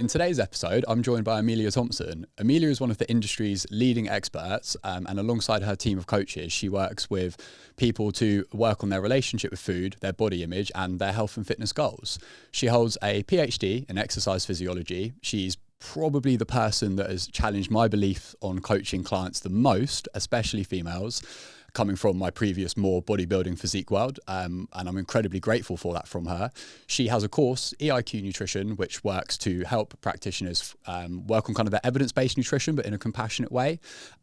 in today's episode, I'm joined by Emilia Thompson. Emilia is one of the industry's leading experts, and alongside her team of coaches, she works with people to work on their relationship with food, their body image, and their health and fitness goals. She holds a PhD in exercise physiology. She's probably the person that has challenged my belief on coaching clients the most, especially females, coming from my previous more bodybuilding physique world, and I'm incredibly grateful for that from her. She has a course, EIQ Nutrition, which works to help practitioners work on kind of their evidence-based nutrition, but in a compassionate way.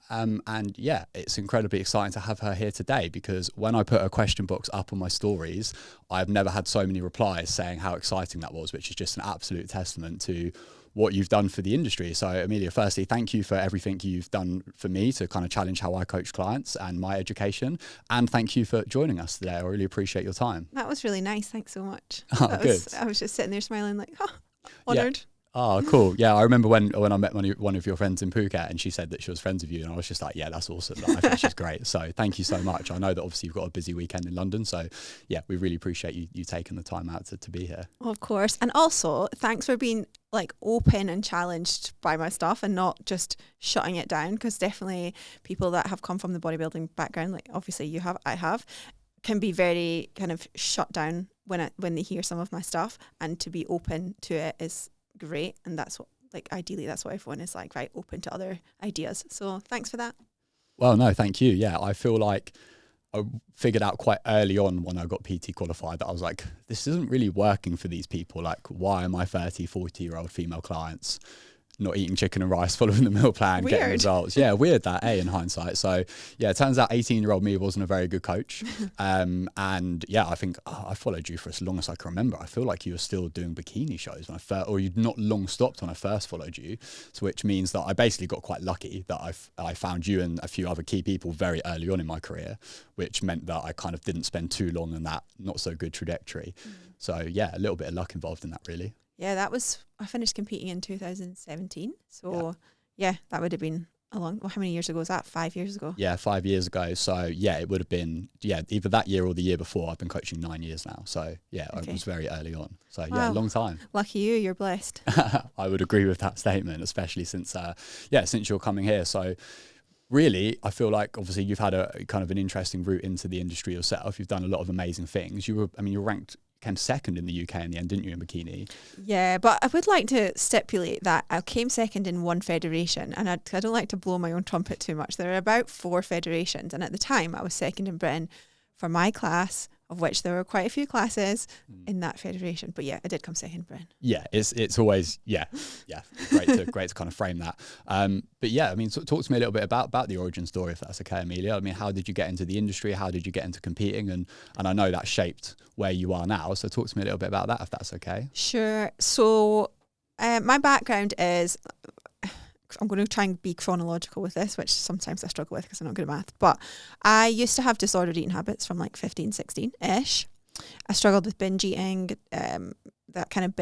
And yeah, it's incredibly exciting to have her here today, because when I put a question box up on my stories, I've never had so many replies saying how exciting that was, which is just an absolute testament to what you've done for the industry. So Emilia, firstly, thank you for everything you've done for me to kind of challenge how I coach clients and my education. And thank you for joining us today. I really appreciate your time. That was really nice. Thanks so much. Oh, good. I was just sitting there smiling like, oh, honoured. Yeah. Oh, cool. Yeah, I remember when I met one of your friends in Phuket, and she said that she was friends with you, and I was just like, yeah, that's awesome. I think she's great. So thank you so much. I know that obviously you've got a busy weekend in London, so yeah, we really appreciate you taking the time out to be here. Of course. And also, thanks for being like open and challenged by my stuff and not just shutting it down, because definitely people that have come from the bodybuilding background, like obviously you have, I have, can be very kind of shut down when they hear some of my stuff, and to be open to it is great. And that's what, like, ideally that's what everyone is like, right, open to other ideas. So thanks for that. Well, no, thank you. Yeah, I feel like I figured out quite early on when I got PT qualified that I was like, this isn't really working for these people. Like, why are my 30, 40-year-old female clients not eating chicken and rice, following the meal plan, getting results? Yeah, weird that, in hindsight. So yeah, it turns out 18-year-old me wasn't a very good coach. And yeah, I think I followed you for as long as I can remember. I feel like you were still doing bikini shows when I first, or you'd not long stopped when I first followed you. So which means that I basically got quite lucky that I found you and a few other key people very early on in my career, which meant that I kind of didn't spend too long on that not so good trajectory. So yeah, a little bit of luck involved in that, really. Yeah, I finished competing in 2017. So yeah, that would have been how many years ago was that? 5 years ago? Yeah, 5 years ago. So yeah, it would have been, either that year or the year before. I've been coaching 9 years now. So yeah, okay. I was very early on. So yeah, a long time. Lucky you, you're blessed. I would agree with that statement, especially since you're coming here. So really, I feel like obviously you've had a kind of an interesting route into the industry yourself. You've done a lot of amazing things. You're ranked, came second in the UK in the end, didn't you, in bikini? Yeah, but I would like to stipulate that I came second in one federation, and I don't like to blow my own trumpet too much. There are about 4 federations, and at the time I was second in Britain for my class, of which there were quite a few classes in that federation. But yeah, I did come second in Britain. Yeah, it's always great to kind of frame that. But yeah, I mean, talk to me a little bit about the origin story, if that's okay, Emilia. I mean, how did you get into the industry? How did you get into competing? And I know that shaped where you are now. So talk to me a little bit about that, if that's okay. Sure. So my background is, I'm going to try and be chronological with this, which sometimes I struggle with because I'm not good at math. But I used to have disordered eating habits from like 15, 16-ish. I struggled with binge eating, that kind of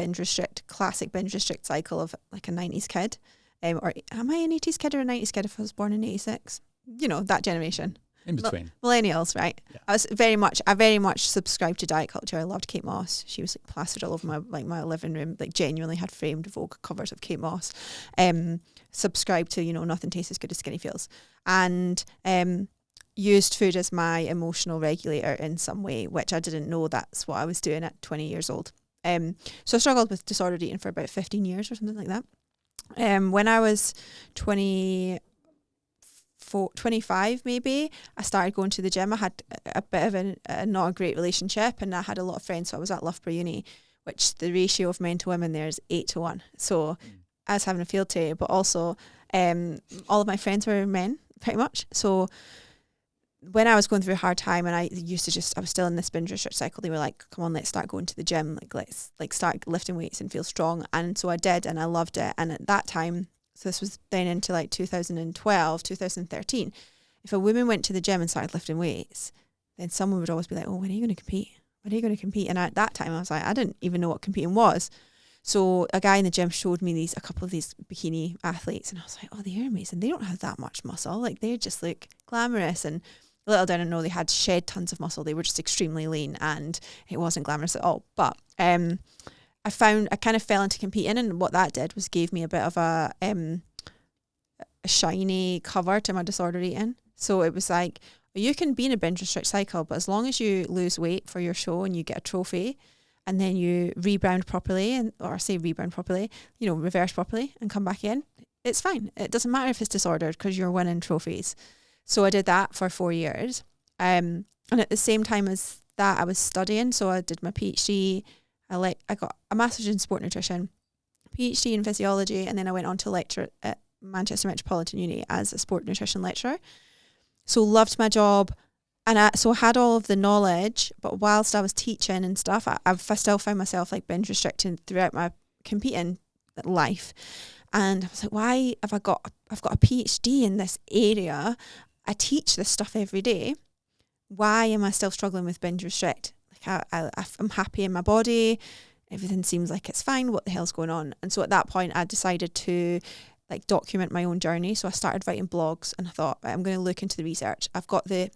classic binge restrict cycle of like a 90s kid. Or am I an 80s kid or a 90s kid if I was born in 86? You know, that generation. In between. Millennials, right? Yeah. I very much subscribed to diet culture. I loved Kate Moss. She was like plastered all over my living room, like genuinely had framed Vogue covers of Kate Moss. Subscribed to, nothing tastes as good as skinny feels. And used food as my emotional regulator in some way, which I didn't know that's what I was doing at 20 years old. So I struggled with disordered eating for about 15 years or something like that. When I was 25 maybe, I started going to the gym. I had a bit of a not a great relationship, and I had a lot of friends. So I was at Loughborough Uni, which the ratio of men to women there is 8-1. So I was having a field day, but also all of my friends were men pretty much. So when I was going through a hard time, and I was still in this binge restrict cycle, they were like, come on, let's start going to the gym. Like, let's start lifting weights and feel strong. And so I did, and I loved it. And at that time, so this was then into like 2012, 2013. If a woman went to the gym and started lifting weights, then someone would always be like, oh, when are you going to compete? When are you going to compete? And at that time, I was like, I didn't even know what competing was. So a guy in the gym showed me a couple of these bikini athletes, and I was like, oh, they're amazing. They don't have that much muscle. Like, they just look glamorous. And little did I know they had shed tons of muscle. They were just extremely lean, and it wasn't glamorous at all. But I found I kind of fell into competing, and what that did was gave me a bit of a shiny cover to my disordered eating. So it was like, you can be in a binge restrict cycle, but as long as you lose weight for your show and you get a trophy, and then you rebound properly, reverse properly and come back in, it's fine. It doesn't matter if it's disordered because you're winning trophies. So I did that for 4 years. And at the same time as that, I was studying. So I did my PhD. I got a master's in sport nutrition, PhD in physiology, and then I went on to lecture at Manchester Metropolitan Uni as a sport nutrition lecturer. So loved my job. And I had all of the knowledge, but whilst I was teaching and stuff, I still found myself like binge restricting throughout my competing life. And I was like, why have I've got a PhD in this area? I teach this stuff every day. Why am I still struggling with binge restrict? Like I'm happy in my body. Everything seems like it's fine. What the hell's going on? And so at that point, I decided to like document my own journey. So I started writing blogs, and I thought, I'm going to look into the research. I've got the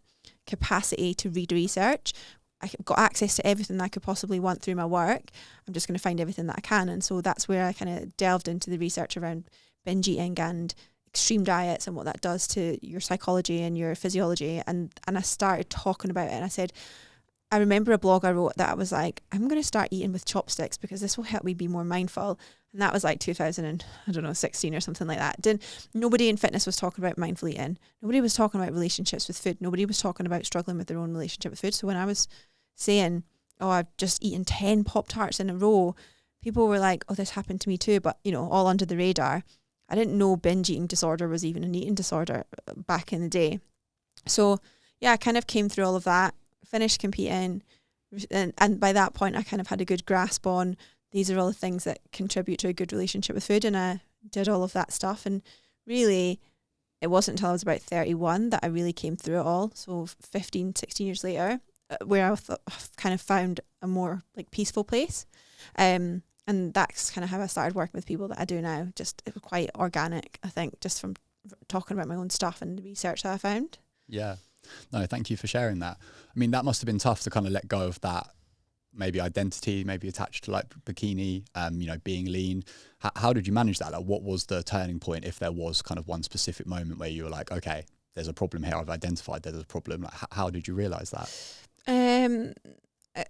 capacity to read research. I've got access to everything that I could possibly want through my work. I'm just going to find everything that I can. And so that's where I kind of delved into the research around binge eating and extreme diets and what that does to your psychology and your physiology. And I started talking about it, and I said, I remember a blog I wrote that I was like, I'm going to start eating with chopsticks because this will help me be more mindful. And that was like 2016 or something like that. Nobody in fitness was talking about mindful eating. Nobody was talking about relationships with food. Nobody was talking about struggling with their own relationship with food. So when I was saying, oh, I've just eaten 10 Pop-Tarts in a row, people were like, oh, this happened to me too. But, all under the radar. I didn't know binge eating disorder was even an eating disorder back in the day. So yeah, I kind of came through all of that, finished competing. And by that point, I kind of had a good grasp on these are all the things that contribute to a good relationship with food. And I did all of that stuff. And really, it wasn't until I was about 31 that I really came through it all. So 15, 16 years later, where I've kind of found a more like peaceful place. And that's kind of how I started working with people that I do now. Just it was quite organic, I think, just from talking about my own stuff and the research that I found. Yeah. No, thank you for sharing that. I mean, that must have been tough to kind of let go of that maybe identity, maybe attached to like bikini, being lean. How did you manage that? Like, what was the turning point, if there was kind of one specific moment where you were like, okay, there's a problem here. I've identified there's a problem. Like, how did you realize that?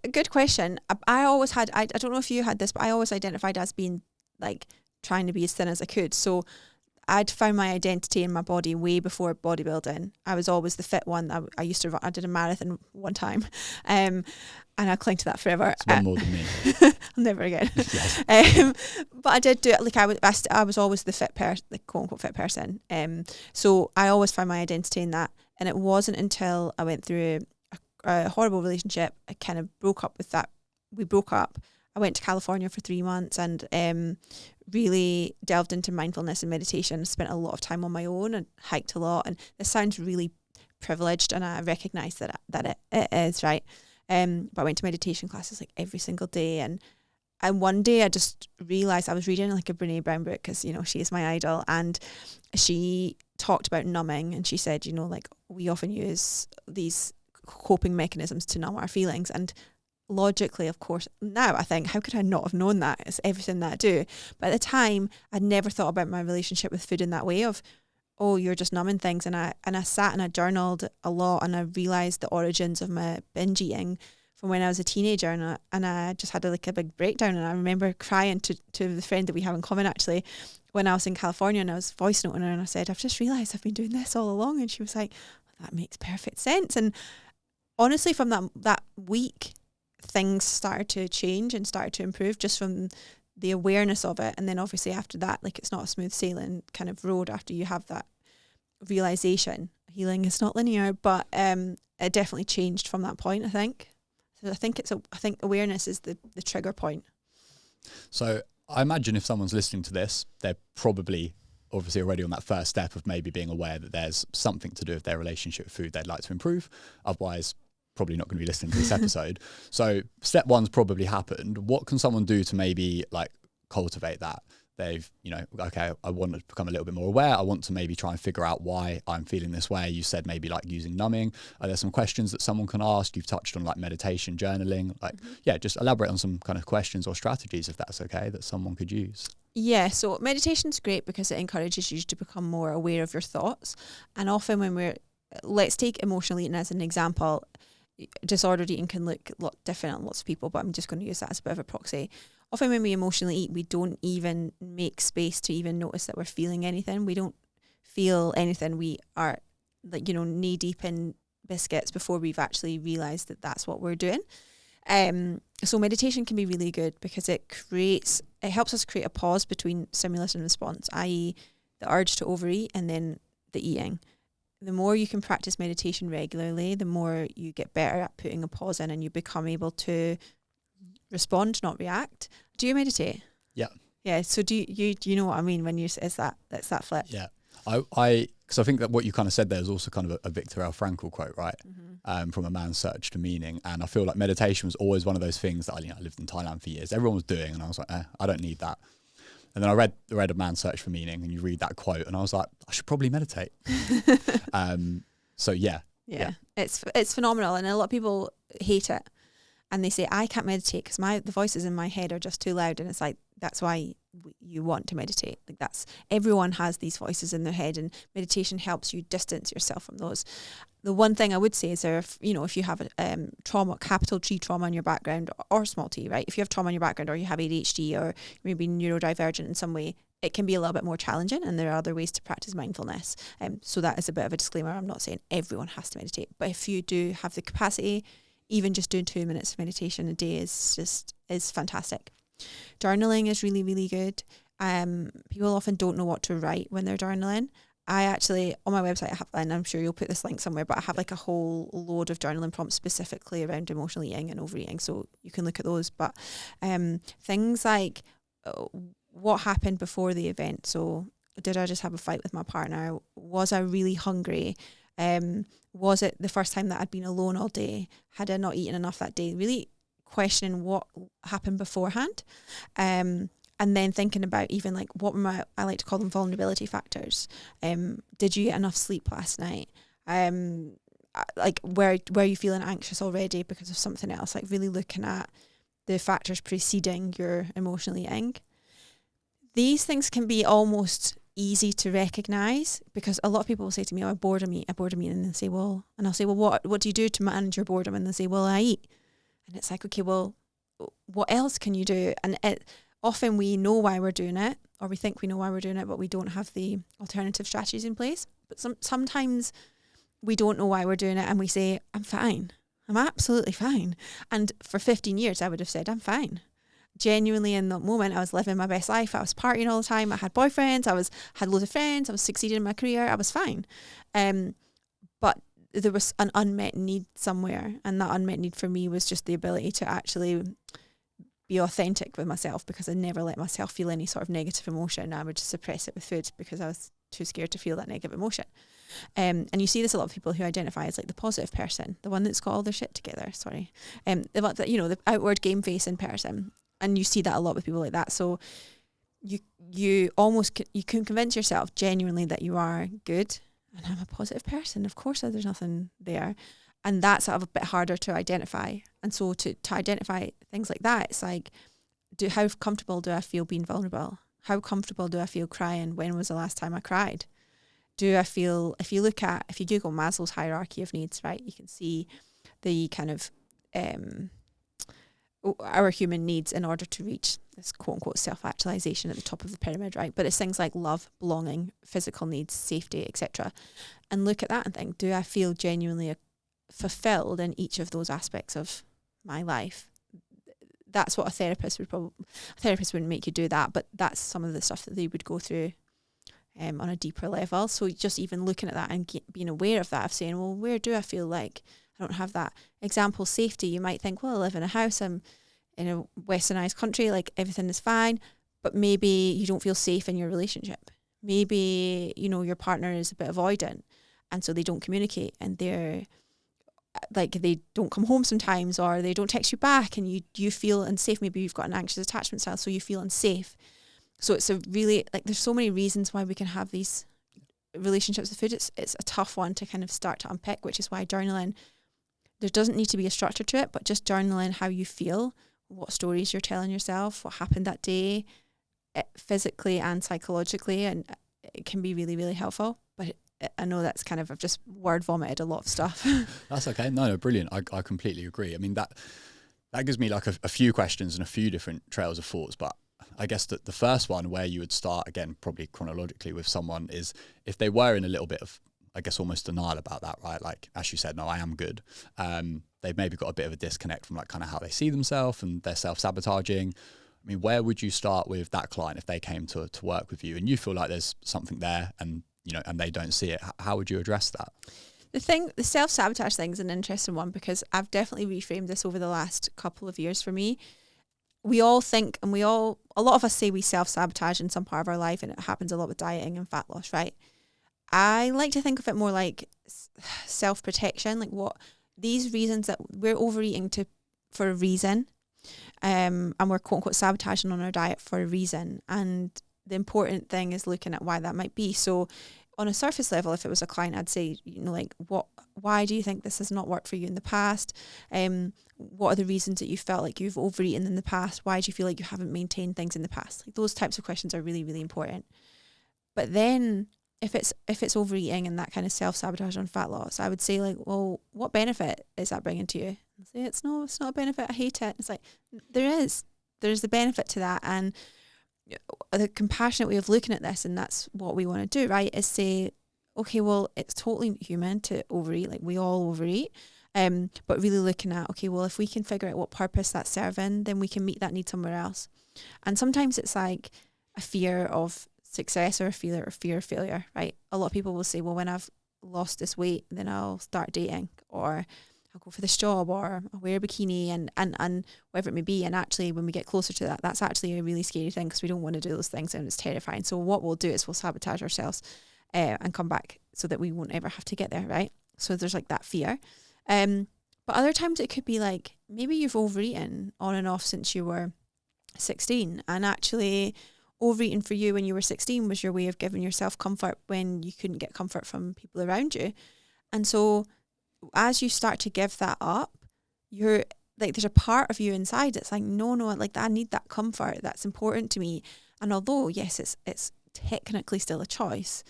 A good question. I always had, I don't know if you had this, but I always identified as being like trying to be as thin as I could. So I'd found my identity in my body way before bodybuilding. I was always the fit one. I used to run, I did a marathon one time, and I cling to that forever. It's one more than me. Never again. Yes. But I did do it. Like I was always the fit person, the quote unquote fit person. So I always found my identity in that. And it wasn't until I went through a horrible relationship, I kind of broke up with that. We broke up. I went to California for 3 months and really delved into mindfulness and meditation. Spent a lot of time on my own and hiked a lot. And this sounds really privileged, and I recognise that it is, right? But I went to meditation classes like every single day. And one day I just realised I was reading like a Brene Brown book because, she is my idol. And she talked about numbing, and she said, like we often use these coping mechanisms to numb our feelings. And logically, of course, now I think, how could I not have known that? It's everything that I do. But at the time, I'd never thought about my relationship with food in that way of, oh, you're just numbing things. And I sat and I journaled a lot, and I realised the origins of my binge eating from when I was a teenager, and I just had a big breakdown. And I remember crying to the friend that we have in common, actually, when I was in California, and I was voice noting her, and I said, I've just realised I've been doing this all along. And she was like, that makes perfect sense. And honestly, from that week, things started to change and started to improve just from the awareness of it. And then obviously after that, like, it's not a smooth sailing kind of road after you have that realization. Healing is not linear, but it definitely changed from that point, I think. So I think awareness is the trigger point. So I imagine if someone's listening to this, they're probably obviously already on that first step of maybe being aware that there's something to do with their relationship with food they'd like to improve. Otherwise, probably not going to be listening to this episode. So step one's probably happened. What can someone do to maybe like cultivate that they've, you know, okay, I want to become a little bit more aware. I want to maybe try and figure out why I'm feeling this way. You said maybe like using numbing. Are there some questions that someone can ask? You've touched on like meditation, journaling, like, yeah, just elaborate on some kind of questions or strategies, if that's okay, that someone could use. Yeah, so meditation's great because it encourages you to become more aware of your thoughts. And often when let's take emotional eating as an example. Disordered eating can look a lot different on lots of people, but I'm just going to use that as a bit of a proxy. Often when we emotionally eat, we don't even make space to even notice that we're feeling anything. We don't feel anything. We are like, you know, knee deep in biscuits before we've actually realised that that's what we're doing. So meditation can be really good because it helps us create a pause between stimulus and response, i.e. the urge to overeat and then the eating. The more you can practice meditation regularly, the more you get better at putting a pause in and you become able to respond, not react. Do you meditate? Yeah. Yeah. So do you know what I mean when it's that flip? Yeah. Because I think that what you kind of said there is also kind of a Viktor Frankl quote, right? From A Man's Search to Meaning. And I feel like meditation was always one of those things that I lived in Thailand for years. Everyone was doing, and I was like, I don't need that. And then I read A Man's Search for Meaning, and you read that quote, and I was like, I should probably meditate. So yeah. It's phenomenal, and a lot of people hate it, and they say I can't meditate because the voices in my head are just too loud. And it's like, that's why you want to meditate. Like, that's, everyone has these voices in their head, and meditation helps you distance yourself from those. The one thing I would say is if you have a trauma, capital T trauma in your background, or small t, right? If you have trauma in your background, or you have ADHD, or maybe neurodivergent in some way, it can be a little bit more challenging, and there are other ways to practice mindfulness. So that is a bit of a disclaimer. I'm not saying everyone has to meditate, but if you do have the capacity, even just doing 2 minutes of meditation a day is fantastic. Journaling is really, really good. People often don't know what to write when they're journaling. I actually, on my website, I have, and I'm sure you'll put this link somewhere, but I have like a whole load of journaling prompts specifically around emotional eating and overeating, so you can look at those. But things like what happened before the event. So did I just have a fight with my partner? Was I really hungry? Was it the first time that I'd been alone all day? Had I not eaten enough that day? Really questioning what happened beforehand. And then thinking about even like what were I like to call them vulnerability factors. Did you get enough sleep last night? Like were you feeling anxious already because of something else? Like really looking at the factors preceding your emotional eating. These things can be almost easy to recognise, because a lot of people will say to me, oh, boredom eat, and they'll say, well, and I'll say, well, what do you do to manage your boredom? And they'll say, well, I eat. And it's like, okay, well, what else can you do? And often we know why we're doing it, or we think we know why we're doing it, but we don't have the alternative strategies in place. But sometimes we don't know why we're doing it, and we say, I'm fine. I'm absolutely fine. And for 15 years, I would have said, I'm fine. Genuinely, in that moment, I was living my best life. I was partying all the time. I had boyfriends. Had loads of friends. I was succeeding in my career. I was fine. But there was an unmet need somewhere, and that unmet need for me was just the ability to actually be authentic with myself, because I never let myself feel any sort of negative emotion. I would just suppress it with food because I was too scared to feel that negative emotion. And you see this a lot of people who identify as like the positive person, the one that's got all their shit together. The outward game facing person. And you see that a lot with people like that. So you can convince yourself genuinely that you are good, and I'm a positive person. Of course, there's nothing there. And that's sort of a bit harder to identify. And so to identify things like that, it's like, how comfortable do I feel being vulnerable? How comfortable do I feel crying? When was the last time I cried? Do I feel, if you Google Maslow's hierarchy of needs, right, you can see the kind of our human needs in order to reach this quote unquote self-actualization at the top of the pyramid, right? But it's things like love, belonging, physical needs, safety, etc. And look at that and think, do I feel genuinely fulfilled in each of those aspects of my life? That's what a therapist wouldn't make you do that, but that's some of the stuff that they would go through on a deeper level. So just even looking at that and being aware of that, of saying, well, where do I feel like I don't have that? Example, safety. You might think, well, I live in a house, I'm in a westernized country, like everything is fine, but maybe you don't feel safe in your relationship. Maybe, your partner is a bit avoidant, and so they don't communicate, and they're like, they don't come home sometimes, or they don't text you back, and you feel unsafe. Maybe you've got an anxious attachment style, so you feel unsafe. So it's a really, like, there's so many reasons why we can have these relationships with food. It's a tough one to kind of start to unpick, which is why journaling, there doesn't need to be a structure to it, but just journaling how you feel, what stories you're telling yourself, what happened that day, physically and psychologically, and it can be really, really helpful. But I know that's kind of, I've just word vomited a lot of stuff. That's okay. No, brilliant. I completely agree. I mean, that gives me like a few questions and a few different trails of thoughts, but I guess that the first one where you would start, again, probably chronologically with someone, is if they were in a little bit of, I guess, almost denial about that, right? Like, as you said, no, I am good. They've maybe got a bit of a disconnect from like kind of how they see themselves and they're self-sabotaging. I mean, where would you start with that client if they came to work with you and you feel like there's something there and, you know, and they don't see it? How would you address that? The self-sabotage thing is an interesting one, because I've definitely reframed this over the last couple of years for me. We all think, and a lot of us say we self-sabotage in some part of our life, and it happens a lot with dieting and fat loss, right? I like to think of it more like self-protection, like what these reasons that we're overeating for a reason, and we're quote unquote sabotaging on our diet for a reason. And the important thing is looking at why that might be. So on a surface level, if it was a client, I'd say, you know, like, why do you think this has not worked for you in the past? What are the reasons that you felt like you've overeaten in the past? Why do you feel like you haven't maintained things in the past? Like, those types of questions are really, really important. But then if it's overeating and that kind of self-sabotage on fat loss, I would say, like, well, what benefit is that bringing to you? And say, it's not a benefit. I hate it. It's like, there's the benefit to that. And the compassionate way of looking at this, and that's what we want to do, right, is say, okay, well, it's totally human to overeat, like we all overeat, but really looking at, okay, well, if we can figure out what purpose that's serving, then we can meet that need somewhere else. And sometimes it's like a fear of success or a fear of failure, right? A lot of people will say, well, when I've lost this weight, then I'll start dating, or I'll go for this job, or I'll wear a bikini, and whatever it may be. And actually, when we get closer to that, that's actually a really scary thing, because we don't want to do those things, and it's terrifying. So what we'll do is we'll sabotage ourselves and come back so that we won't ever have to get there, right? So there's like that fear. But other times it could be like, maybe you've overeaten on and off since you were 16, and actually overeating for you when you were 16 was your way of giving yourself comfort when you couldn't get comfort from people around you. And so as you start to give that up, you're like, there's a part of you inside that's like, no, like, I need that comfort. That's important to me. And although, yes, it's technically still a choice,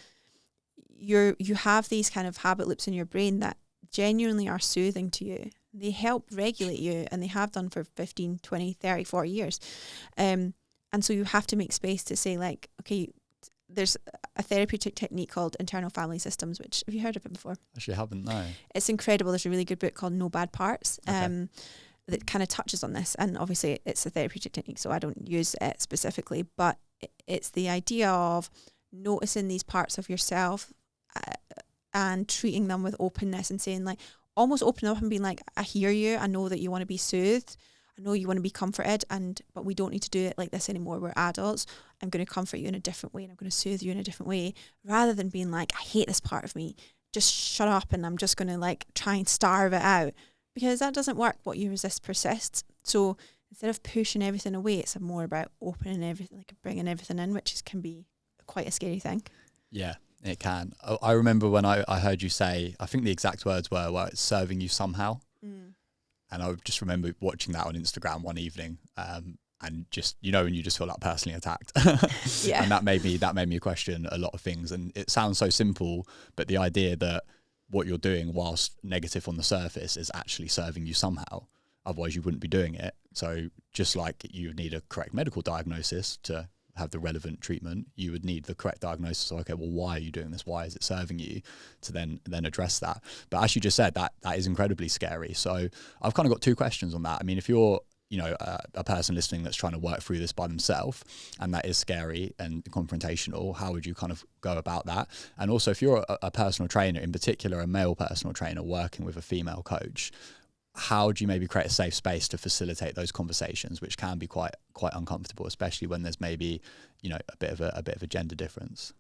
you have these kind of habit loops in your brain that genuinely are soothing to you. They help regulate you, and they have done for 15, 20, 30, 40 years. And so you have to make space to say, like, okay, there's a therapeutic technique called internal family systems, which, have you heard of it before? Actually, I haven't, no. It's incredible. There's a really good book called No Bad Parts that kind of touches on this. And obviously it's a therapeutic technique, so I don't use it specifically, but it's the idea of noticing these parts of yourself and treating them with openness, and saying, like, almost open up and being like, I hear you. I know that you want to be soothed. I know you want to be comforted, but we don't need to do it like this anymore. We're adults. I'm going to comfort you in a different way, and I'm going to soothe you in a different way, rather than being like, I hate this part of me. Just shut up, and I'm just going to like try and starve it out, because that doesn't work. What you resist persists. So instead of pushing everything away, it's more about opening everything, like bringing everything in, which can be quite a scary thing. Yeah, it can. I remember when I heard you say, I think the exact words were, well, it's serving you somehow. And I just remember watching that on Instagram one evening, and just, you know, when you just feel like personally attacked. Yeah. And that made me question a lot of things. And it sounds so simple, but the idea that what you're doing, whilst negative on the surface, is actually serving you somehow. Otherwise you wouldn't be doing it. So just like you need a correct medical diagnosis to have the relevant treatment, you would need the correct diagnosis. So, okay, well, why are you doing this? Why is it serving you? To then address that. But as you just said, that is incredibly scary. So I've kind of got two questions on that. I mean, if you're, you know, a person listening that's trying to work through this by themselves, and that is scary and confrontational, how would you kind of go about that? And also, if you're a personal trainer, in particular a male personal trainer working with a female coach, how do you maybe create a safe space to facilitate those conversations, which can be quite uncomfortable, especially when there's maybe, you know, a bit of a gender difference?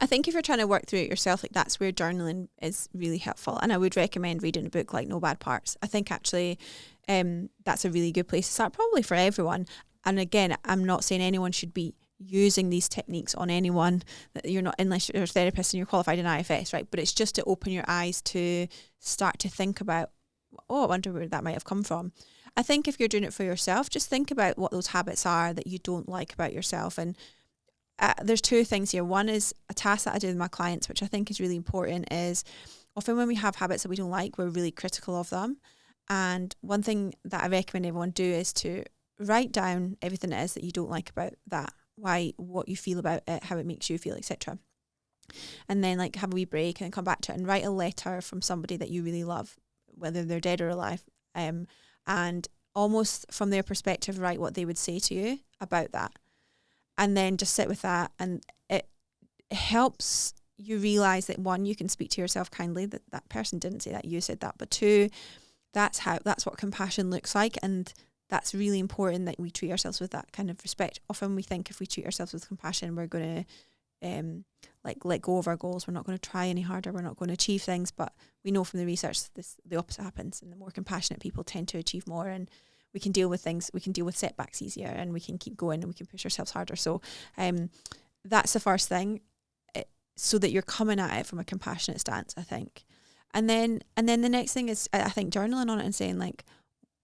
I think if you're trying to work through it yourself, like, that's where journaling is really helpful. And I would recommend reading a book like No Bad Parts. I think actually that's a really good place to start, probably for everyone. And again, I'm not saying anyone should be using these techniques on anyone that you're not, unless you're a therapist and you're qualified in IFS, right? But it's just to open your eyes to start to think about, oh, I wonder where that might have come from. I think if you're doing it for yourself, just think about what those habits are that you don't like about yourself. And there's two things here. One is a task that I do with my clients, which I think is really important, is often when we have habits that we don't like, we're really critical of them. And one thing that I recommend everyone do is to write down everything it is that you don't like about that, why, what you feel about it, how it makes you feel, etc. And then like have a wee break and come back to it and write a letter from somebody that you really love, whether they're dead or alive, and almost from their perspective write what they would say to you about that. And then just sit with that, and it helps you realise that, one, you can speak to yourself kindly, that that person didn't say that, you said that, but two, that's what compassion looks like, and that's really important that we treat ourselves with that kind of respect. Often we think if we treat ourselves with compassion, we're going to let go of our goals, we're not going to try any harder, we're not going to achieve things, but we know from the research the opposite happens, and the more compassionate people tend to achieve more, and we can deal with things, we can deal with setbacks easier, and we can keep going and we can push ourselves harder. So that's the first thing, so that you're coming at it from a compassionate stance, I think. And then the next thing is, I think, journaling on it and saying, like,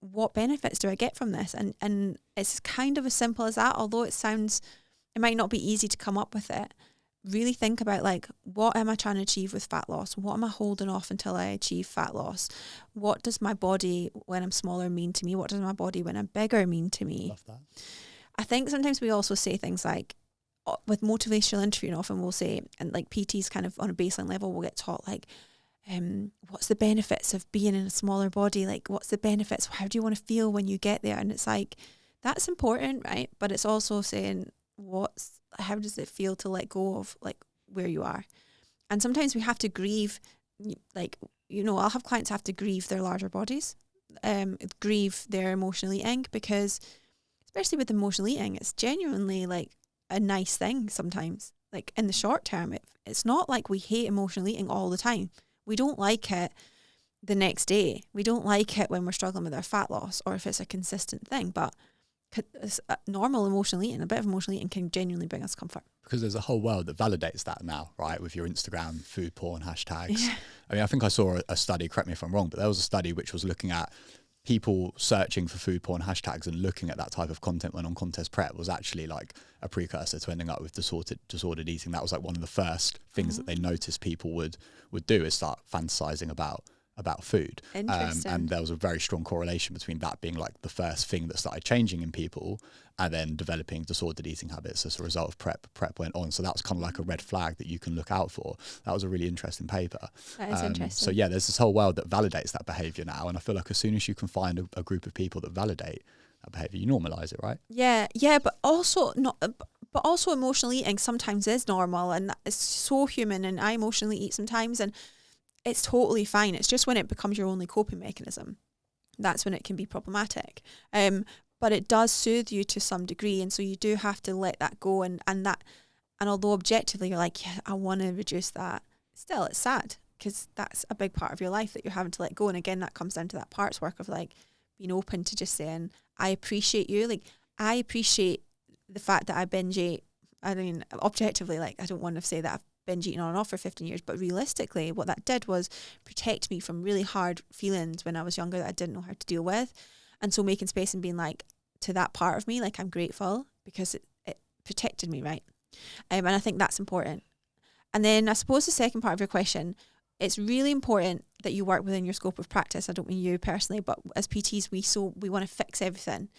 what benefits do I get from this? And it's kind of as simple as that, although it might not be easy to come up with it. Really think about, like, what am I trying to achieve with fat loss? What am I holding off until I achieve fat loss? What does my body when I'm smaller mean to me? What does my body when I'm bigger mean to me? Love that. I think sometimes we also say things like, with motivational interviewing, often we'll say, and like PTs kind of on a baseline level will get taught, like, what's the benefits of being in a smaller body? Like, what's the benefits? How do you want to feel when you get there? And it's like, that's important, right? But it's also saying, how does it feel to let go of, like, where you are? And sometimes we have to grieve, like, I'll have clients have to grieve their larger bodies, grieve their emotional eating, because especially with emotional eating, it's genuinely like a nice thing sometimes. Like, in the short term, it's not like we hate emotional eating all the time. We don't like it the next day. We don't like it when we're struggling with our fat loss, or if it's a consistent thing. But normal emotional eating, a bit of emotional eating, can genuinely bring us comfort. Because there's a whole world that validates that now, right? With your Instagram food porn hashtags. Yeah. I mean, I think I saw a study, correct me if I'm wrong, but there was a study which was looking at people searching for food porn hashtags and looking at that type of content when on contest prep was actually like a precursor to ending up with disordered eating. That was like one of the first things that they noticed people would do, is start fantasizing about food. And there was a very strong correlation between that being like the first thing that started changing in people, and then developing disordered eating habits as a result of prep went on. So that was kind of like a red flag that you can look out for. That was a really interesting paper. That is interesting. So yeah, there's this whole world that validates that behavior now, and I feel like as soon as you can find a group of people that validate that behavior, you normalize it, right? Yeah, but also emotional eating sometimes is normal, and it's so human, and I emotionally eat sometimes, and it's totally fine. It's just when it becomes your only coping mechanism, that's when it can be problematic. But it does soothe you to some degree, and so you do have to let that go. And although objectively you're like, yeah, I want to reduce that, still it's sad, because that's a big part of your life that you're having to let go. And again, that comes down to that parts work of, like, being open to just saying, I appreciate you. Like, I appreciate the fact that I binge ate. I mean, objectively, like, I don't want to say that I've binge eating on and off for 15 years, but realistically what that did was protect me from really hard feelings when I was younger that I didn't know how to deal with. And so making space and being like, to that part of me, like, I'm grateful because it protected me, right? And I think that's important. And then I suppose the second part of your question, it's really important that you work within your scope of practice. I don't mean you personally, but as PTs, we want to fix everything.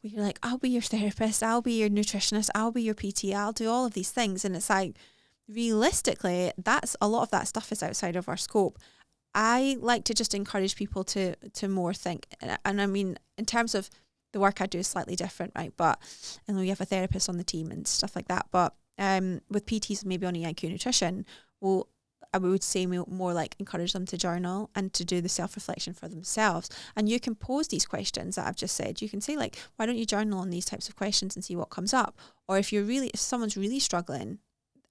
We're like, I'll be your therapist, I'll be your nutritionist, I'll be your PT, I'll do all of these things. And it's like, realistically, that's a lot of that stuff is outside of our scope. I like to just encourage people to more think, and I mean, in terms of the work I do is slightly different, right? But and we have a therapist on the team and stuff like that. But with PTs, maybe on EIQ nutrition, I would say more like encourage them to journal and to do the self-reflection for themselves. And you can pose these questions that I've just said. You can say, like, why don't you journal on these types of questions and see what comes up? Or if someone's really struggling,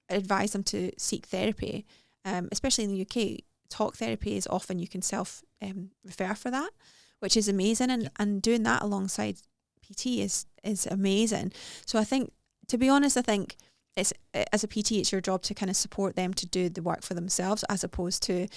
advise them to seek therapy, especially in the UK. Talk therapy is often, you can refer for that, which is amazing, and doing that alongside PT is amazing. So I think to be honest, I think it's, as a PT, it's your job to kind of support them to do the work for themselves, as opposed to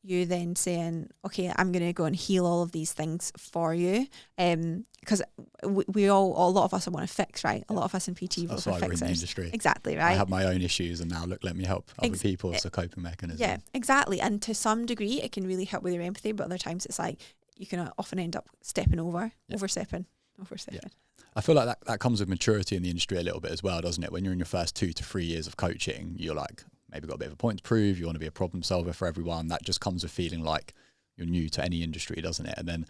you then saying, okay, I'm going to go and heal all of these things for you. Because we all, a lot of us want to fix, right? A lot of us in PT That's will why for we're in the fixers. industry. Exactly, right? I have my own issues, and now look, let me help other people. It's a coping mechanism. Yeah, exactly. And to some degree, it can really help with your empathy, but other times it's like you can often end up overstepping. Yeah. I feel like that comes with maturity in the industry a little bit as well, doesn't it? When you're in your first 2 to 3 years of coaching, you're like, maybe got a bit of a point to prove, you want to be a problem solver for everyone. That just comes with feeling like you're new to any industry, doesn't it? And then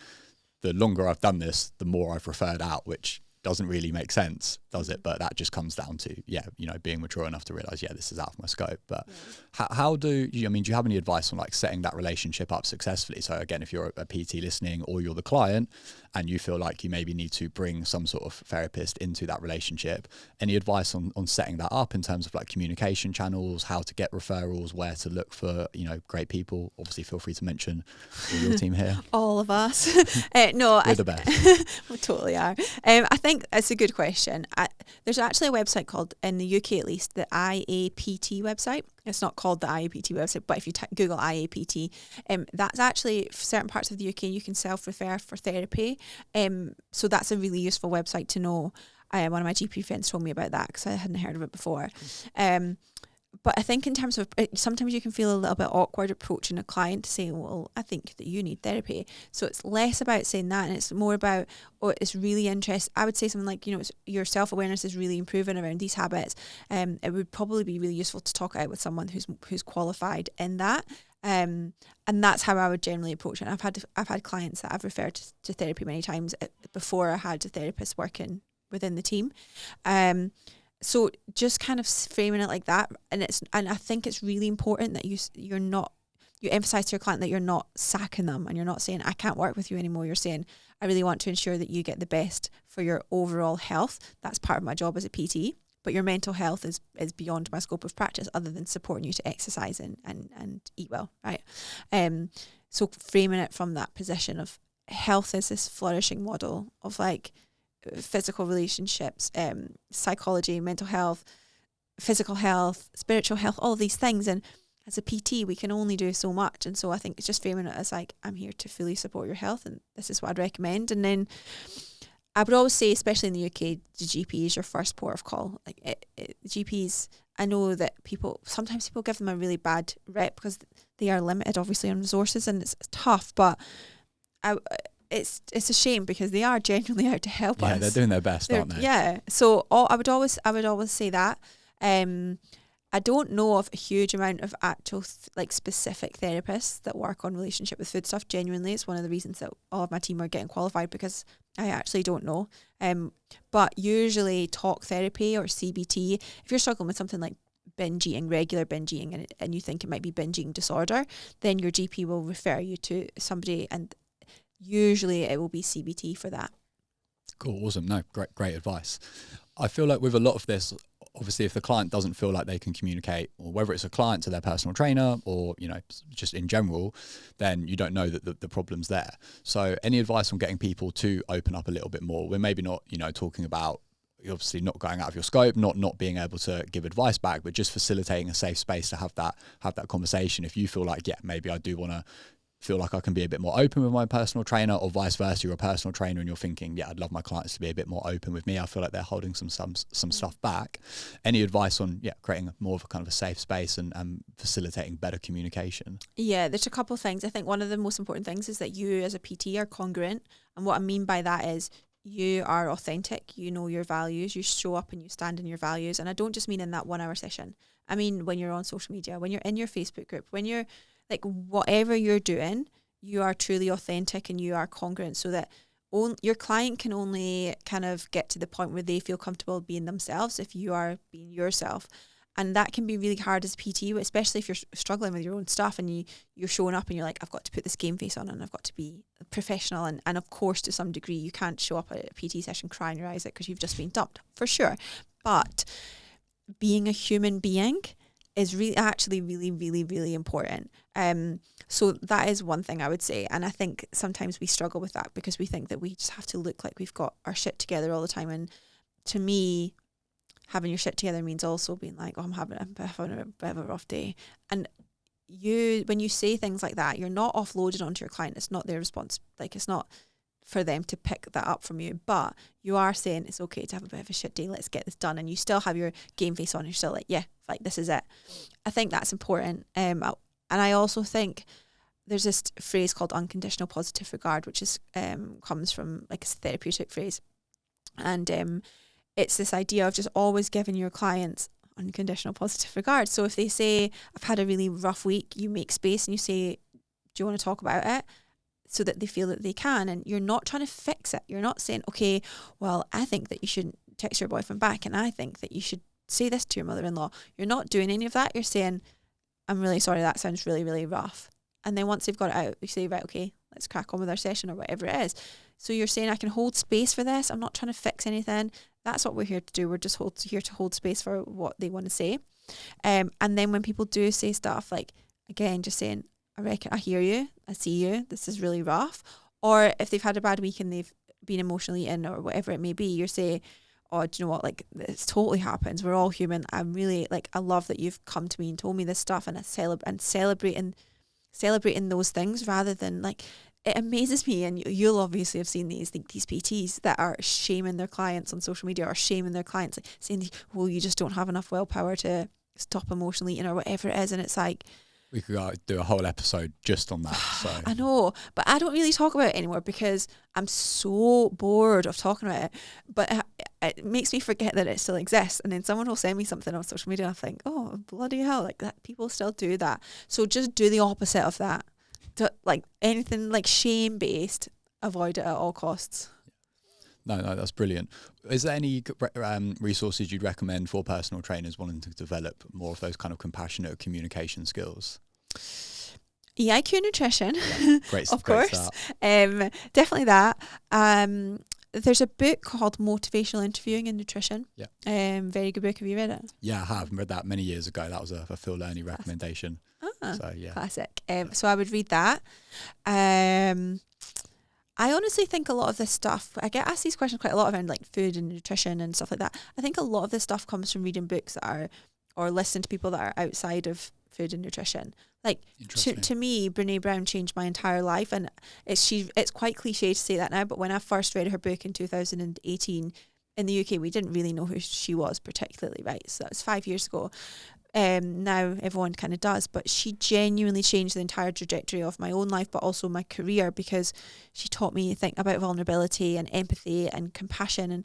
the longer I've done this, the more I've referred out, which doesn't really make sense, does it? But that just comes down to, being mature enough to realize, this is out of my scope. But how do you have any advice on like setting that relationship up successfully? So again, if you're a PT listening or you're the client and you feel like you maybe need to bring some sort of therapist into that relationship, any advice on setting that up in terms of like communication channels, how to get referrals, where to look for, great people? Obviously feel free to mention all your team here. All of us. No, we're the best. We totally are. I think it's a good question. There's actually a website called, in the UK at least, the IAPT website. It's not called the IAPT website, but if you Google IAPT, that's actually, for certain parts of the UK, you can self-refer for therapy. So that's a really useful website to know. One of my GP friends told me about that because I hadn't heard of it before. But I think in terms of, sometimes you can feel a little bit awkward approaching a client to say, well, I think that you need therapy. So it's less about saying that, and it's more about, it's really interesting. I would say something like, your self-awareness is really improving around these habits. It would probably be really useful to talk out with someone who's qualified in that. And that's how I would generally approach it. And I've had clients that I've referred to therapy many times before I had a therapist working within the team. So just kind of framing it like that, and I think it's really important that you emphasize to your client that you're not sacking them, and you're not saying I can't work with you anymore. You're saying I really want to ensure that you get the best for your overall health. That's part of my job as a PT, but your mental health is beyond my scope of practice, other than supporting you to exercise and eat well, right? So framing it from that position of health is this flourishing model of like physical relationships, psychology, mental health, physical health, spiritual health, all of these things. And as a PT, we can only do so much. And so I think it's just framing it as like, I'm here to fully support your health, and this is what I'd recommend. And then I would always say, especially in the UK, the GP is your first port of call. Like GPs, I know that sometimes people give them a really bad rep because they are limited, obviously, on resources, and it's tough. But it's a shame because they are genuinely out to help us. Yeah, they're doing their best, aren't they? Yeah. So I would always say that. I don't know of a huge amount of actual specific therapists that work on relationship with food stuff. Genuinely, it's one of the reasons that all of my team are getting qualified, because I actually don't know. But usually talk therapy or CBT, if you're struggling with something like binge eating, regular binge eating, and you think it might be binge eating disorder, then your GP will refer you to somebody, and usually it will be CBT for that. Cool, awesome. No, great advice. I feel like with a lot of this, obviously if the client doesn't feel like they can communicate, or whether it's a client to their personal trainer or, just in general, then you don't know that the problem's there. So any advice on getting people to open up a little bit more? We're maybe not, talking about, obviously not going out of your scope, not being able to give advice back, but just facilitating a safe space to have that conversation. If you feel like, maybe I do want to feel like I can be a bit more open with my personal trainer, or vice versa, you're a personal trainer and you're thinking, I'd love my clients to be a bit more open with me, I feel like they're holding some stuff back. Any advice on creating more of a kind of a safe space and facilitating better communication? Yeah, there's a couple of things. I think one of the most important things is that you as a PT are congruent, and what I mean by that is you are authentic, you know your values, you show up and you stand in your values. And I don't just mean in that 1 hour session. I mean when you're on social media, when you're in your Facebook group, when you're like, whatever you're doing, you are truly authentic and you are congruent, so that your client can only kind of get to the point where they feel comfortable being themselves if you are being yourself. And that can be really hard as a PT, especially if you're struggling with your own stuff and you're showing up and you're like, I've got to put this game face on and I've got to be professional. And of course, to some degree, you can't show up at a PT session crying your eyes out because you've just been dumped, for sure. But being a human being is really, really important. So that is one thing I would say. And I think sometimes we struggle with that because we think that we just have to look like we've got our shit together all the time. And to me, having your shit together means also being like, oh, I'm having a bit of a rough day. And when you say things like that, you're not offloaded onto your client. It's not their response. Like, it's not for them to pick that up from you, but you are saying it's okay to have a bit of a shit day. Let's get this done. And you still have your game face on. You're still like, yeah, like this is it. I think that's important. And I also think there's this phrase called unconditional positive regard, which is comes from like a therapeutic phrase. And it's this idea of just always giving your clients unconditional positive regard. So if they say, I've had a really rough week, you make space and you say, do you want to talk about it? So that they feel that they can, and you're not trying to fix it. You're not saying, okay, well, I think that you shouldn't text your boyfriend back, and I think that you should say this to your mother-in-law. You're not doing any of that. You're saying, I'm really sorry, that sounds really, really rough. And then once they've got it out, you say, right, okay, let's crack on with our session or whatever it is. So you're saying, I can hold space for this. I'm not trying to fix anything. That's what we're here to do. We're just here to hold space for what they want to say. And then when people do say stuff, like, again, just saying, I reckon I hear you, I see you, this is really rough. Or if they've had a bad week and they've been emotionally in or whatever it may be, you're saying, oh, do you know what, like, this totally happens. We're all human. I'm really, like, I love that you've come to me and told me this stuff, and celebrating those things rather than, like, it amazes me, and you'll obviously have seen these PTs that are shaming their clients on social media, or shaming their clients, like saying, well, you just don't have enough willpower to stop emotionally eating or whatever it is. And it's like, we could do a whole episode just on that. So I know, but I don't really talk about it anymore because I'm so bored of talking about it. But it makes me forget that it still exists. And then someone will send me something on social media and I think, oh, bloody hell, like that, people still do that. So just do the opposite of that. Like anything like shame-based, avoid it at all costs. No, that's brilliant. Is there any resources you'd recommend for personal trainers wanting to develop more of those kind of compassionate communication skills? EIQ Nutrition, great, of great course. Definitely that. There's a book called Motivational Interviewing in Nutrition. Yeah. Very good book. Have you read it? Yeah, I have. I read that many years ago. That was a Phil Learney recommendation. So yeah. Classic. So I would read that. I honestly think a lot of this stuff, I get asked these questions quite a lot around like food and nutrition and stuff like that. I think a lot of this stuff comes from reading books that are, or listening to people that are outside of food and nutrition. Like to me, Brene Brown changed my entire life, and it's quite cliche to say that now, but when I first read her book in 2018 in the UK, we didn't really know who she was particularly, right? So that was 5 years ago. Now everyone kind of does, but she genuinely changed the entire trajectory of my own life, but also my career, because she taught me to think about vulnerability and empathy and compassion. And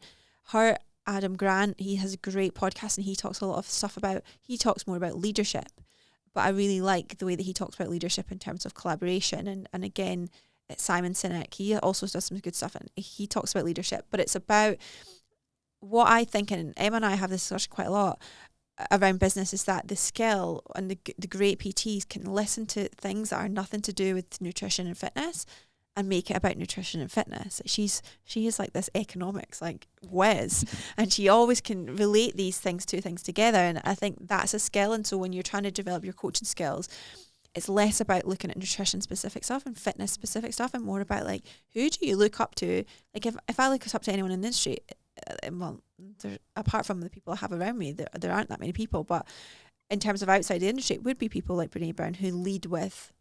her, Adam Grant, he has a great podcast and he talks a lot of stuff he talks more about leadership, but I really like the way that he talks about leadership in terms of collaboration. And again, it's Simon Sinek, he also does some good stuff and he talks about leadership, but it's about what I think, and Emma and I have this discussion quite a lot around business, is that the skill and the great PTs can listen to things that are nothing to do with nutrition and fitness and make it about nutrition and fitness. She is like this economics like whiz, and she always can relate these two things together, and I think that's a skill. And so when you're trying to develop your coaching skills, it's less about looking at nutrition specific stuff and fitness specific stuff, and more about like, who do you look up to? Like if I look up to anyone in the industry, well, apart from the people I have around me, there aren't that many people, but in terms of outside the industry, it would be people like Brene Brown who lead with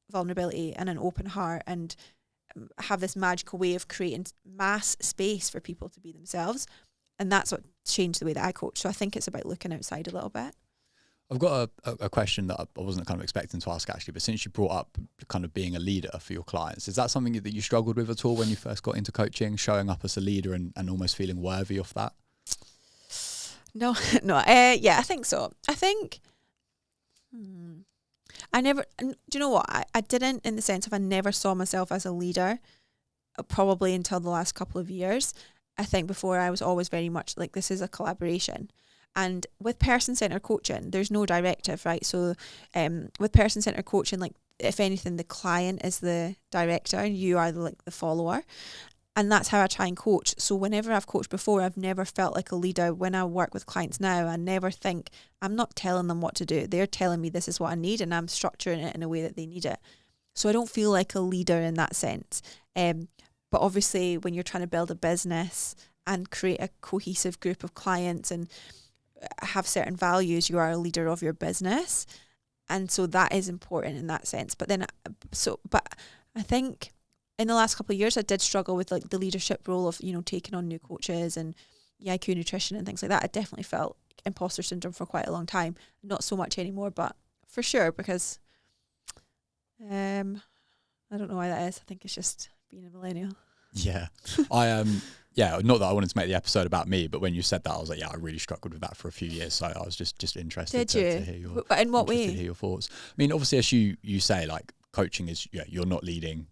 vulnerability and an open heart and have this magical way of creating mass space for people to be themselves. And that's what changed the way that I coach. So I think it's about looking outside a little bit. I've got a question that I wasn't kind of expecting to ask actually, but since you brought up kind of being a leader for your clients, is that something that you struggled with at all when you first got into coaching, showing up as a leader and almost feeling worthy of that? No. Yeah, I think so. I think, I never, do you know what? I didn't, in the sense of I never saw myself as a leader, probably until the last couple of years. I think before I was always very much like, this is a collaboration. And with person-centered coaching, there's no directive, right? So with person-centered coaching, like if anything, the client is the director and you are the follower. And that's how I try and coach. So whenever I've coached before, I've never felt like a leader. When I work with clients now, I never think, I'm not telling them what to do. They're telling me this is what I need and I'm structuring it in a way that they need it. So I don't feel like a leader in that sense. But obviously when you're trying to build a business and create a cohesive group of clients and have certain values, you are a leader of your business. And so that is important in that sense. But I think in the last couple of years, I did struggle with like the leadership role of, taking on new coaches and EIQ nutrition and things like that. I definitely felt imposter syndrome for quite a long time. Not so much anymore, but for sure, because I don't know why that is. I think it's just being a millennial. Yeah. Not that I wanted to make the episode about me, but when you said that, I was like, I really struggled with that for a few years. So I was just interested to hear your But in what way? To hear your thoughts. I mean, obviously, as you say, like coaching is, you're not leading.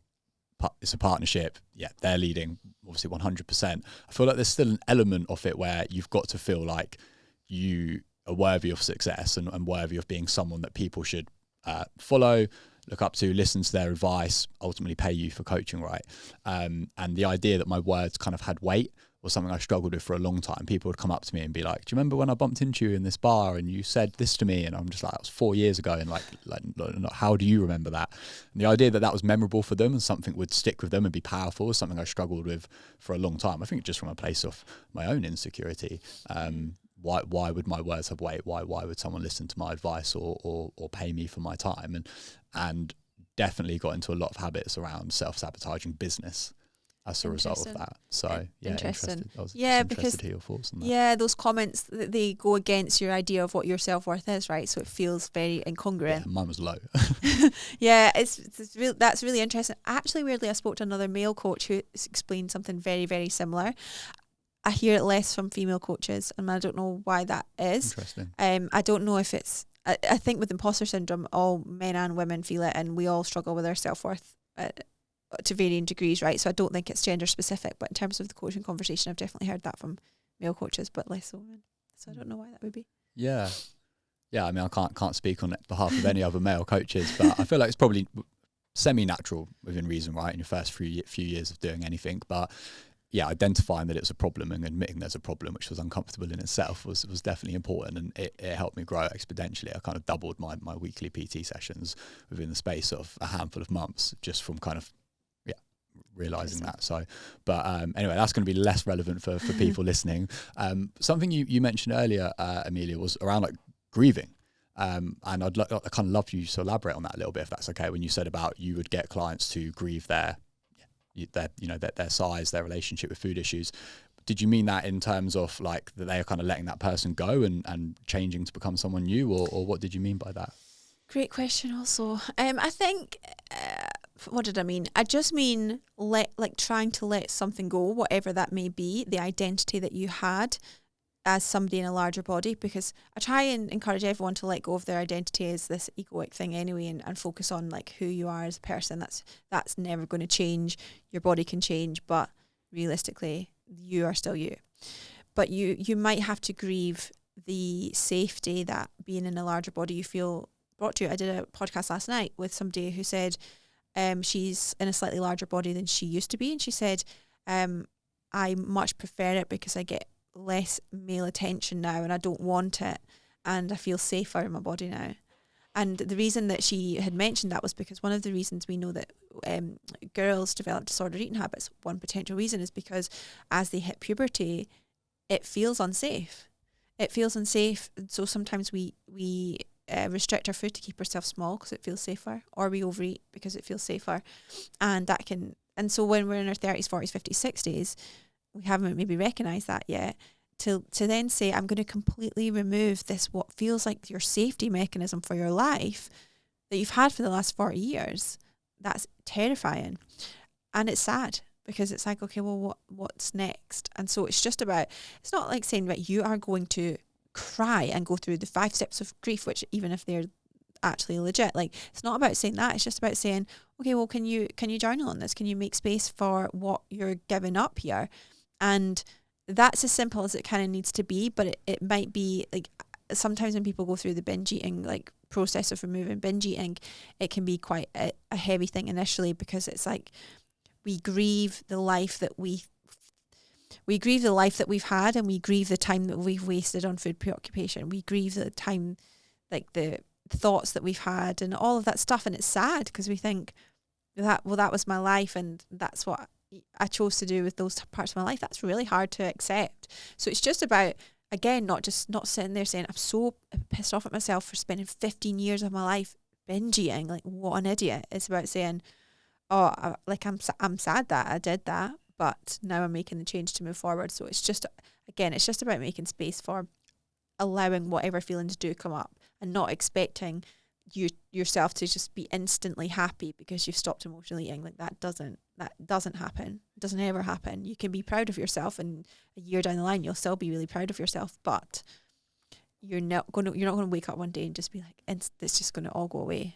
It's a partnership. Yeah, they're leading, obviously 100%. I feel like there's still an element of it where you've got to feel like you are worthy of success and worthy of being someone that people should follow, look up to, listen to their advice, ultimately pay you for coaching, right? And the idea that my words kind of had weight was something I struggled with for a long time. People would come up to me and be like, do you remember when I bumped into you in this bar and you said this to me? And I'm just like, that was 4 years ago. And like, how do you remember that? And the idea that that was memorable for them and something would stick with them and be powerful is something I struggled with for a long time. I think just from a place of my own insecurity. Why would my words have weight? Why would someone listen to my advice or pay me for my time? And definitely got into a lot of habits around self-sabotaging business as a result of that. So interested. I was interested to hear your thoughts on that. Yeah, those comments, they go against your idea of what your self-worth is, right? So it feels very incongruent. Yeah, mine was low. Yeah, that's really interesting. Actually, weirdly, I spoke to another male coach who explained something very, very similar. I hear it less from female coaches, and I don't know why that is. Interesting. I don't know if it's, I think with imposter syndrome, all men and women feel it, and we all struggle with our self-worth to varying degrees, right? So I don't think it's gender specific, but in terms of the coaching conversation, I've definitely heard that from male coaches, but less so women. So I don't know why that would be. Yeah. I mean, I can't speak on behalf of any other male coaches, but I feel like it's probably semi-natural within reason, right? In your first few years of doing anything, but yeah, identifying that it's a problem and admitting there's a problem, which was uncomfortable in itself, was definitely important, and it helped me grow exponentially. I kind of doubled my weekly PT sessions within the space of a handful of months, just from kind of realizing that. So, but anyway, that's going to be less relevant for people listening. Something you mentioned earlier, Emilia, was around like grieving. And I kind of love you to elaborate on that a little bit, if that's okay. When you said about you would get clients to grieve their size, their relationship with food issues. Did you mean that in terms of like that they are kind of letting that person go and changing to become someone new, or what did you mean by that? Great question also. I think, what did I mean? I just mean trying to let something go, whatever that may be, the identity that you had as somebody in a larger body, because I try and encourage everyone to let go of their identity as this egoic thing anyway, and focus on like who you are as a person. That's never going to change. Your body can change, but realistically, you are still you. But you might have to grieve the safety that being in a larger body you feel brought to you. I did a podcast last night with somebody who said she's in a slightly larger body than she used to be, and she said, I much prefer it because I get less male attention now and I don't want it, and I feel safer in my body now. And the reason that she had mentioned that was because one of the reasons we know that girls develop disordered eating habits, one potential reason is because as they hit puberty, it feels unsafe. So sometimes we restrict our food to keep ourselves small because it feels safer, or we overeat because it feels safer. And so when we're in our 30s, 40s, 50s, 60s, we haven't maybe recognised that yet, to then say, I'm going to completely remove this, what feels like your safety mechanism for your life that you've had for the last 40 years. That's terrifying. And it's sad, because it's like, okay, well, what's next? And so it's not like saying, right, you are going to cry and go through the 5 steps of grief, which even if they're actually legit, like, it's not about saying that. It's just about saying, okay, well, can you journal on this? Can you make space for what you're giving up here? And that's as simple as it kind of needs to be, but it might be like, sometimes when people go through the binge eating, like process of removing binge eating, it can be quite a heavy thing initially, because it's like we grieve the life that we've had, and we grieve the time that we've wasted on food preoccupation. We grieve the time, like the thoughts that we've had and all of that stuff. And it's sad because we think that was my life and that's what I chose to do with those parts of my life. That's really hard to accept. So it's just about again, not sitting there saying, I'm so pissed off at myself for spending 15 years of my life binge eating. Like, what an idiot. It's about saying, oh, I'm sad that I did that, but now I'm making the change to move forward. So it's just about making space for allowing whatever feelings do come up and not expecting yourself to just be instantly happy because you've stopped emotionally eating. Like, that doesn't happen. It doesn't ever happen. You can be proud of yourself, and a year down the line you'll still be really proud of yourself, but you're not going to wake up one day and just be like, it's just going to all go away.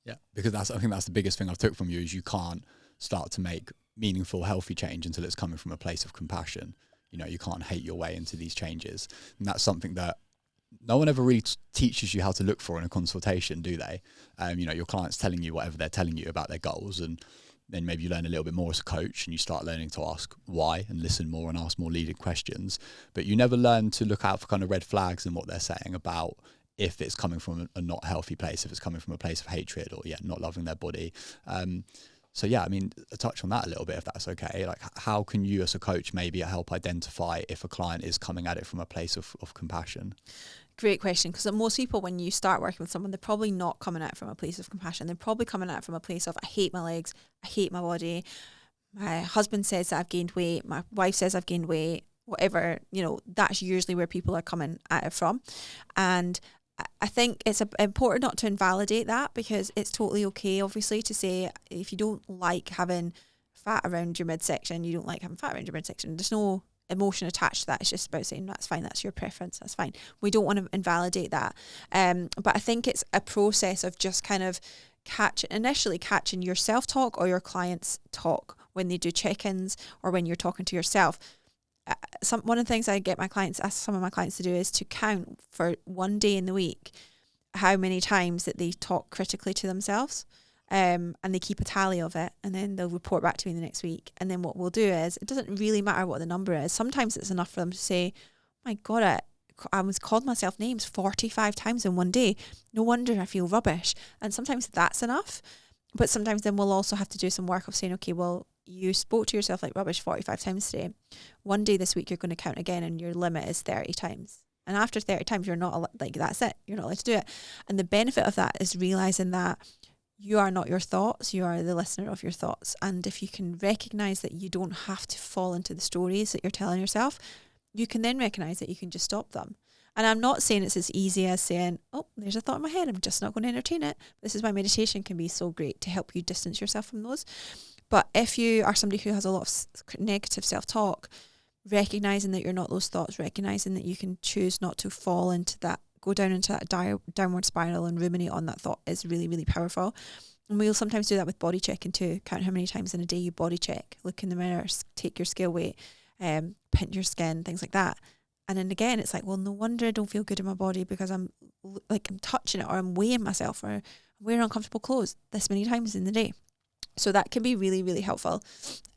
Yeah, because I think that's the biggest thing I've took from you, is you can't start to make meaningful, healthy change until it's coming from a place of compassion. You know, you can't hate your way into these changes. And that's something that no one ever really teaches you how to look for in a consultation, do they? You know, your client's telling you whatever they're telling you about their goals, and then maybe you learn a little bit more as a coach and you start learning to ask why and listen more and ask more leading questions. But you never learn to look out for kind of red flags in what they're saying about if it's coming from a not healthy place, if it's coming from a place of hatred or not loving their body. So yeah, I mean, touch on that a little bit if that's okay. Like, how can you as a coach maybe help identify if a client is coming at it from a place of compassion? Great question, because most people, when you start working with someone, they're probably not coming at it from a place of compassion. They're probably coming at it from a place of, I hate my legs, I hate my body, my husband says that I've gained weight, my wife says I've gained weight, whatever, you know, that's usually where people are coming at it from. And I think it's important not to invalidate that, because it's totally okay, obviously, to say if you don't like having fat around your midsection, you don't like having fat around your midsection. There's no emotion attached to that. It's just about saying, that's fine, that's your preference, that's fine. We don't want to invalidate that. But I think it's a process of just kind of initially catching your self-talk or your client's talk when they do check-ins or when you're talking to yourself. One of the things I ask some of my clients to do is to count for one day in the week how many times that they talk critically to themselves, and they keep a tally of it, and then they'll report back to me the next week. And then what we'll do is, it doesn't really matter what the number is. Sometimes it's enough for them to say, my God, I was called myself names 45 times in one day. No wonder I feel rubbish. And sometimes that's enough. But sometimes then we'll also have to do some work of saying, okay, well, you spoke to yourself like rubbish 45 times today. One day this week you're going to count again, and your limit is 30 times. And after 30 times, you're not that's it. You're not allowed to do it. And the benefit of that is realizing that you are not your thoughts. You are the listener of your thoughts. And if you can recognize that you don't have to fall into the stories that you're telling yourself, you can then recognize that you can just stop them. And I'm not saying it's as easy as saying, oh, there's a thought in my head, I'm just not going to entertain it. This is why meditation can be so great, to help you distance yourself from those. But if you are somebody who has a lot of negative self-talk, recognizing that you're not those thoughts, recognizing that you can choose not to fall into that, go down into that downward spiral and ruminate on that thought, is really, really powerful. And we'll sometimes do that with body checking too. Count how many times in a day you body check, look in the mirror, take your scale weight, pinch your skin, things like that. And then again, it's like, well, no wonder I don't feel good in my body, because I'm touching it, or I'm weighing myself, or I'm wearing uncomfortable clothes this many times in the day. So that can be really, really helpful.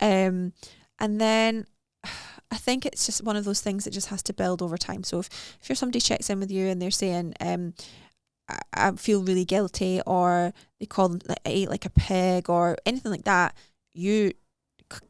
And then I think it's just one of those things that just has to build over time. So if you're somebody checks in with you and they're saying, I feel really guilty, or they call them I ate like a pig or anything like that, you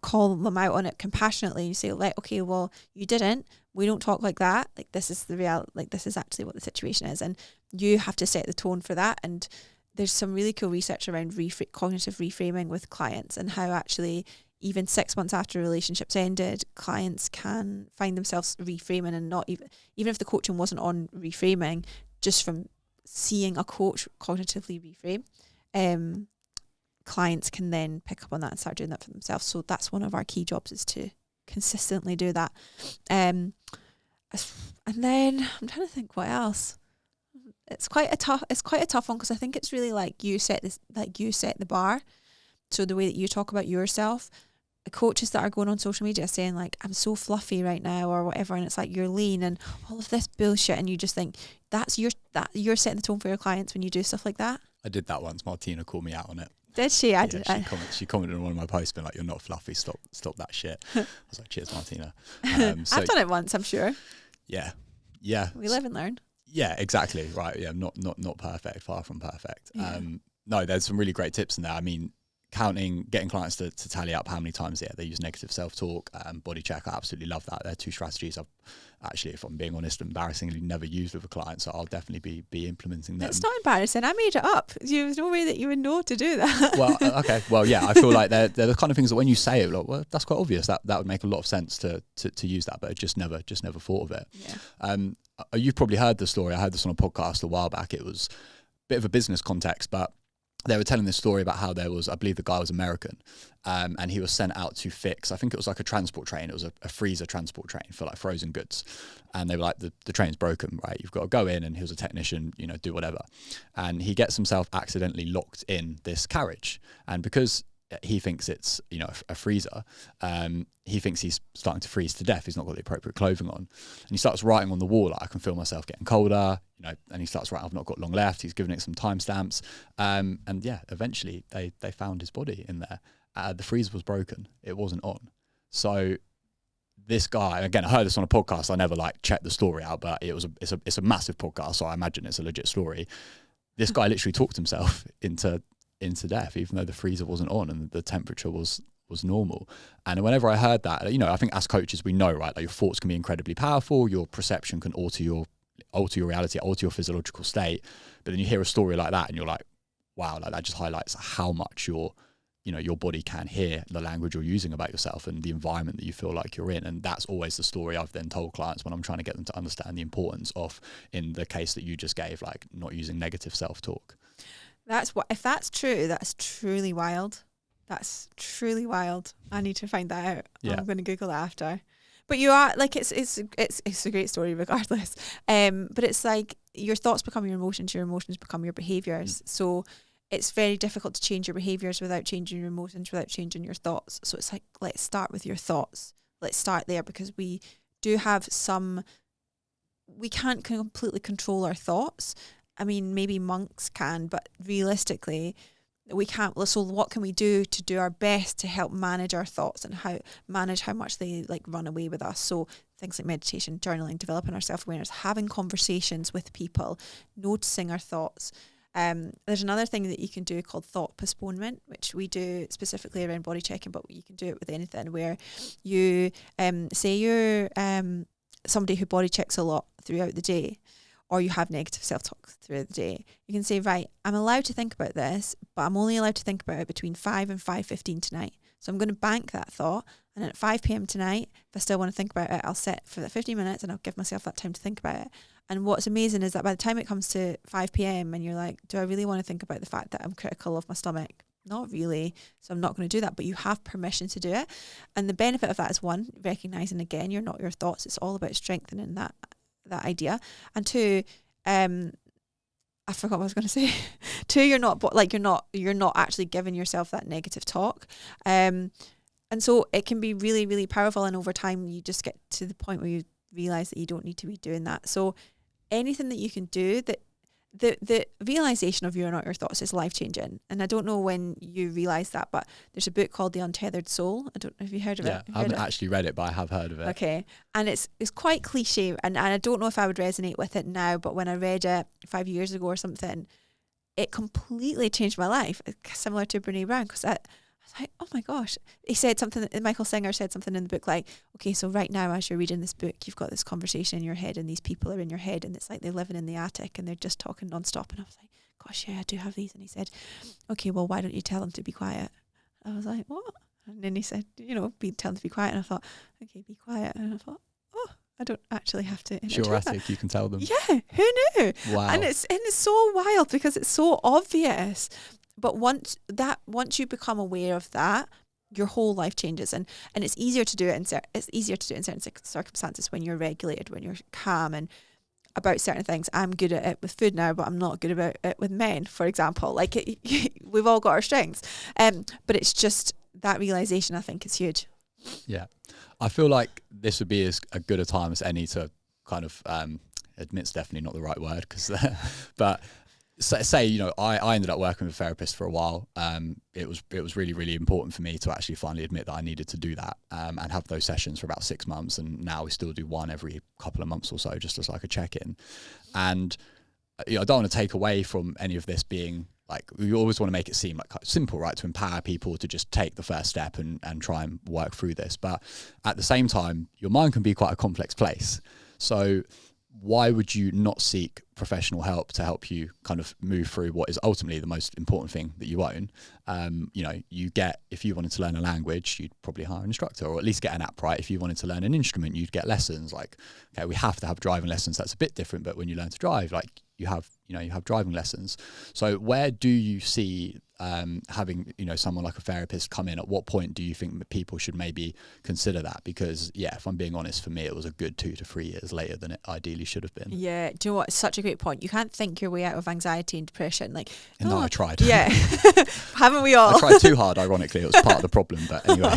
call them out on it compassionately. You say, like, okay, well, you didn't. We don't talk like that. Like, this is the reality. Like, this is actually what the situation is, and you have to set the tone for that. And there's some really cool research around cognitive reframing with clients, and how actually even 6 months after a relationship's ended, clients can find themselves reframing, and not even if the coaching wasn't on reframing, just from seeing a coach cognitively reframe, clients can then pick up on that and start doing that for themselves. So that's one of our key jobs, is to consistently do that. And then I'm trying to think what else. It's quite a tough one, because I think it's really like you set the bar. So the way that you talk about yourself, the coaches that are going on social media saying like, I'm so fluffy right now or whatever, and it's like you're lean and all of this bullshit, and you just think you're setting the tone for your clients when you do stuff like that. I did that once. Martina called me out on it. Did she? She commented on one of my posts, being like, "You're not fluffy. Stop that shit." I was like, "Cheers, Martina." I've done it once, I'm sure. Yeah. We live and learn. Yeah, exactly. Right. Yeah, not perfect. Far from perfect. Yeah. No, there's some really great tips in there. I mean, getting clients to tally up how many times they use negative self-talk, body check. I absolutely love that. They're two strategies I've actually, if I'm being honest, embarrassingly never used with a client, so I'll definitely be implementing them. It's not embarrassing. I made it up. There's no way that you would know to do that. Well, okay. Well, yeah, I feel like they're the kind of things that when you say it, like, well, that's quite obvious. That would make a lot of sense to use that, but I just never thought of it. Yeah. You've probably heard the story. I heard this on a podcast a while back. It was a bit of a business context, but they were telling this story about how there was, I believe the guy was American, and he was sent out to fix, I think it was like a transport train. It was a freezer transport train for like frozen goods. And they were like, the train's broken, right? You've got to go in, and he was a technician, do whatever. And he gets himself accidentally locked in this carriage. And because he thinks it's, a freezer, he thinks he's starting to freeze to death. He's not got the appropriate clothing on. And he starts writing on the wall, like, I can feel myself getting colder, and he starts writing, I've not got long left. He's giving it some timestamps. And yeah, eventually they found his body in there. The freezer was broken. It wasn't on. So this guy, again, I heard this on a podcast. I never checked the story out, but it's a massive podcast. So I imagine it's a legit story. This guy literally talked himself into death, even though the freezer wasn't on and the temperature was normal. And whenever I heard that, I think as coaches, we know, right, like your thoughts can be incredibly powerful. Your perception can alter your reality, alter your physiological state. But then you hear a story like that and you're like, wow, like that just highlights how much your body can hear the language you're using about yourself and the environment that you feel like you're in. And that's always the story I've then told clients when I'm trying to get them to understand the importance of, in the case that you just gave, like not using negative self-talk. If that's true, that's truly wild. That's truly wild. I need to find that out. Yeah. I'm going to Google that after. But you are like, it's a great story regardless. But it's like your thoughts become your emotions become your behaviors. So it's very difficult to change your behaviors without changing your emotions, without changing your thoughts. So it's like, let's start with your thoughts. Let's start there, because we do have we can't completely control our thoughts. I mean, maybe monks can, but realistically, we can't. So what can we do to do our best to help manage our thoughts and manage how much they run away with us? So things like meditation, journaling, developing our self-awareness, having conversations with people, noticing our thoughts. There's another thing that you can do called thought postponement, which we do specifically around body checking, but you can do it with anything, where you say you're somebody who body checks a lot throughout the day, or you have negative self-talk throughout the day. You can say, right, I'm allowed to think about this, but I'm only allowed to think about it between 5 and 5:15 tonight. So I'm going to bank that thought, and at 5 p.m. tonight, if I still want to think about it, I'll set for 15 minutes and I'll give myself that time to think about it. And what's amazing is that by the time it comes to 5 p.m. and you're like, do I really want to think about the fact that I'm critical of my stomach? Not really. So I'm not going to do that, but you have permission to do it. And the benefit of that is, one, recognizing again, you're not your thoughts. It's all about strengthening that idea. And two, I forgot what I was going to say. Two, you're not actually giving yourself that negative talk. And so it can be really, really powerful. And over time, you just get to the point where you realize that you don't need to be doing that. So anything that you can do, that the realization of you're not your thoughts is life-changing. And I don't know when you realize that, but there's a book called The Untethered Soul. I don't know if you heard of it. Yeah, I haven't actually read it, but I have heard of it. Okay. And it's quite cliche, and I don't know if I would resonate with it now, but when I read it 5 years ago or something, it completely changed my life, similar to Brene Brown, because I was like, oh my gosh. He said something, Michael Singer said something in the book like, okay, so right now as you're reading this book, you've got this conversation in your head and these people are in your head and it's like they're living in the attic and they're just talking nonstop. And I was like, gosh, yeah, I do have these. And he said, okay, well, why don't you tell them to be quiet? I was like, what? And then he said, tell them to be quiet. And I thought, okay, be quiet. And I thought, oh, I don't actually have to. It's your attic, you can tell them. Yeah, who knew? Wow. And it's so wild because it's so obvious. But once you become aware of that, your whole life changes, and it's easier to do it in certain circumstances when you're regulated, when you're calm, and about certain things. I'm good at it with food now, but I'm not good about it with men, for example. We've all got our strengths, but it's just that realization, I think, is huge. Yeah, I feel like this would be as a good a time as any to kind of admit's definitely not the right word, but. Say, I ended up working with a therapist for a while. It was really, really important for me to actually finally admit that I needed to do that and have those sessions for about 6 months. And now we still do one every couple of months or so, just as like a check-in. And I don't want to take away from any of this being like we always want to make it seem like quite simple, right? To empower people to just take the first step and try and work through this. But at the same time, your mind can be quite a complex place. So why would you not seek professional help to help you kind of move through what is ultimately the most important thing that you own? If you wanted to learn a language, you'd probably hire an instructor, or at least get an app, right? If you wanted to learn an instrument, you'd get lessons. Like, okay, we have to have driving lessons. That's a bit different, but when you learn to drive, like you have driving lessons. So where do you see having, someone like a therapist come in? At what point do you think that people should maybe consider that? Because if I'm being honest, for me, it was a good 2 to 3 years later than it ideally should have been. Yeah. Do you know what? It's such a great point. You can't think your way out of anxiety and depression. No, I tried. Yeah. Haven't we all? I tried too hard, ironically. It was part of the problem, but anyway.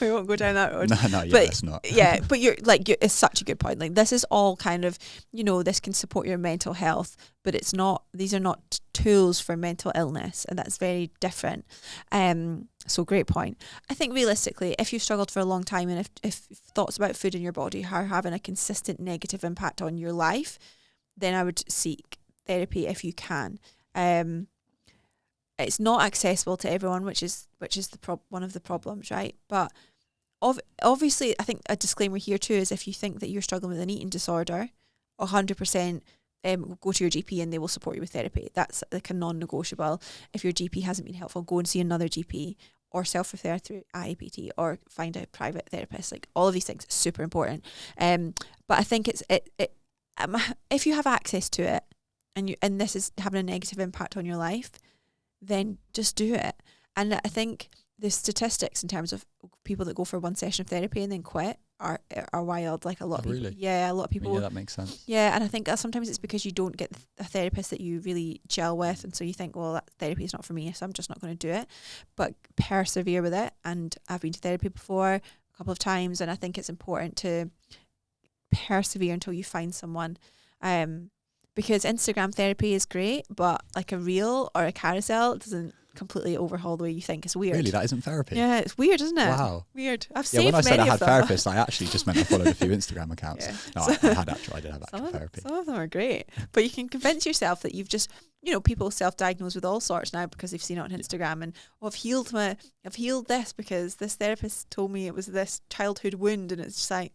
We won't go down that road. Let's not. Yeah, but it's such a good point. Like, this is all kind of, this can support your mental health, but these are not tools for mental illness, and that's very different. So great point. I think realistically, if you've struggled for a long time, and if thoughts about food in your body are having a consistent negative impact on your life, then I would seek therapy if you can. It's not accessible to everyone, which is one of the problems, right? But obviously, I think a disclaimer here too is if you think that you're struggling with an eating disorder, 100%. Go to your GP and they will support you with therapy. That's like a non-negotiable. If your GP hasn't been helpful, go and see another GP, or self-refer through IAPT, or find a private therapist. Like, all of these things, super important. But I think if you have access to it and this is having a negative impact on your life, then just do it. And I think the statistics in terms of people that go for one session of therapy and then quit are wild. Like, a lot of people. Really? Yeah, a lot of people. Yeah, that makes sense. Yeah, and I think sometimes it's because you don't get a therapist that you really gel with, and so you think, well, that therapy is not for me, so I'm just not going to do it. But persevere with it. And I've been to therapy before a couple of times, and I think it's important to persevere until you find someone. Because Instagram therapy is great, but like a reel or a carousel doesn't completely overhaul the way you think. It's weird. Really? That isn't therapy? Yeah, it's weird, isn't it? Wow. Weird. I've saved when I said I many had of them. therapists, I actually just meant I followed a few Instagram accounts. Yeah. No, I did have actual therapy. Some of them are great. But you can convince yourself that you've just, people self-diagnose with all sorts now because they've seen it on Instagram, and I've healed this because this therapist told me it was this childhood wound, and it's just like,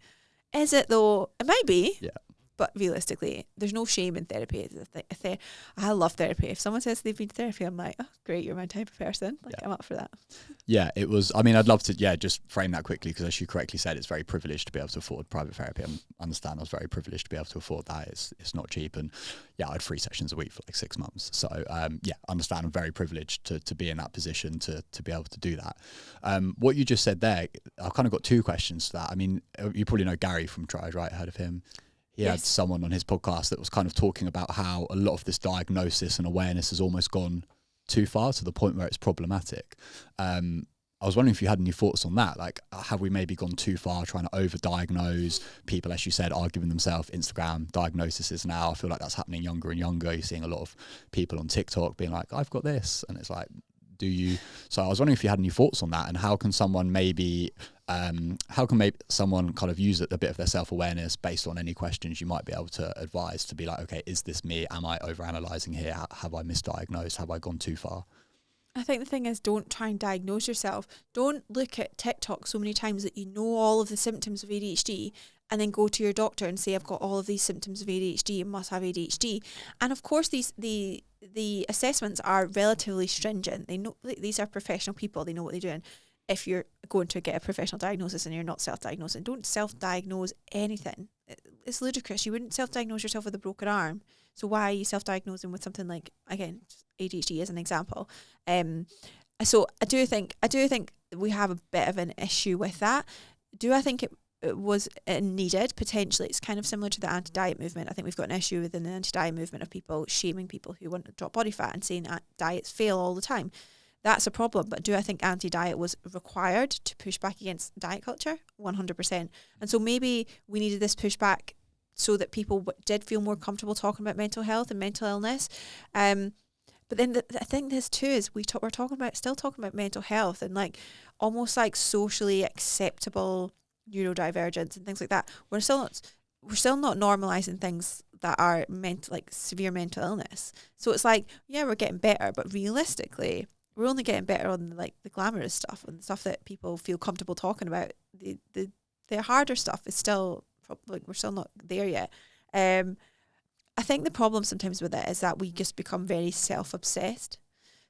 is it though? It might be. Yeah. But realistically, there's no shame in therapy. I love therapy. If someone says they've been to therapy, I'm like, oh, great, you're my type of person. I'm up for that. Yeah, it was. I mean, I'd love to, just frame that quickly, because as you correctly said, it's very privileged to be able to afford private therapy. I understand I was very privileged to be able to afford that. It's not cheap. And I had 3 sessions a week for like 6 months. So, understand I'm very privileged to be in that position to be able to do that. What you just said there, I've kind of got 2 questions to that. I mean, you probably know Gary from Tries, right? Heard of him? He had someone on his podcast that was kind of talking about how a lot of this diagnosis and awareness has almost gone too far, to the point where it's problematic. I was wondering if you had any thoughts on that. Like, have we maybe gone too far trying to overdiagnose? People, as you said, are giving themselves Instagram diagnoses now. I feel like that's happening younger and younger. You're seeing a lot of people on TikTok being like, I've got this. And it's like, do you? So I was wondering if you had any thoughts on that, and how can someone someone kind of use a bit of their self-awareness based on any questions you might be able to advise, to be like, okay, is this me? Am I overanalyzing here? Have I misdiagnosed? Have I gone too far? I think the thing is, don't try and diagnose yourself. Don't look at TikTok so many times that you know all of the symptoms of ADHD and then go to your doctor and say, I've got all of these symptoms of ADHD and must have ADHD. And of course, the assessments are relatively stringent. They know these are professional people. They know what they're doing. If you're going to get a professional diagnosis and you're not self-diagnosing, don't self-diagnose anything. It's ludicrous. You wouldn't self-diagnose yourself with a broken arm. So why are you self-diagnosing with something like, again, ADHD as an example? So I do think we have a bit of an issue with that. Do I think it was needed? Potentially. It's kind of similar to the anti-diet movement. I think we've got an issue within the anti-diet movement of people shaming people who want to drop body fat and saying diets fail all the time. That's a problem. But do I think anti-diet was required to push back against diet culture? 100%. And so maybe we needed this pushback so that people did feel more comfortable talking about mental health and mental illness. But then the thing is too is we're still talking about mental health and like almost like socially acceptable neurodivergence and things like that. We're still not normalizing things that are severe mental illness. So it's like, yeah, we're getting better, but realistically, we're only getting better on like the glamorous stuff and the stuff that people feel comfortable talking about. The harder stuff is still we're still not there yet. I think the problem sometimes with it is that we just become very self-obsessed.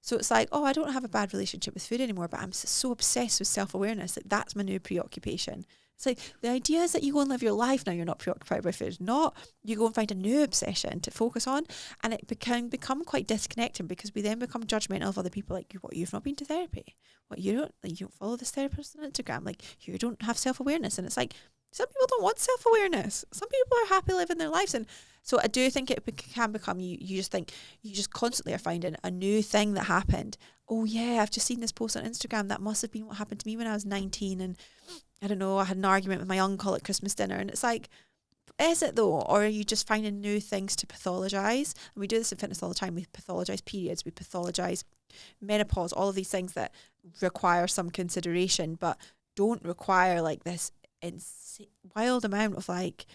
So it's like, oh, I don't have a bad relationship with food anymore, but I'm so obsessed with self-awareness. Like, that's my new preoccupation. It's like, the idea is that you go and live your life now, you're not preoccupied by food. Not you go and find a new obsession to focus on, and it can become quite disconnecting, because we then become judgmental of other people. Like, what, you've not been to therapy? What, you don't follow this therapist on Instagram? Like, you don't have self-awareness. And it's like, some people don't want self-awareness. Some people are happy living their lives. And so I do think it can become, you just constantly are finding a new thing that happened. Oh yeah, I've just seen this post on Instagram. That must have been what happened to me when I was 19. And I don't know, I had an argument with my uncle at Christmas dinner. And it's like, is it though? Or are you just finding new things to pathologise? And we do this in fitness all the time. We pathologise periods. We pathologise menopause. All of these things that require some consideration, but don't require like this wild amount of like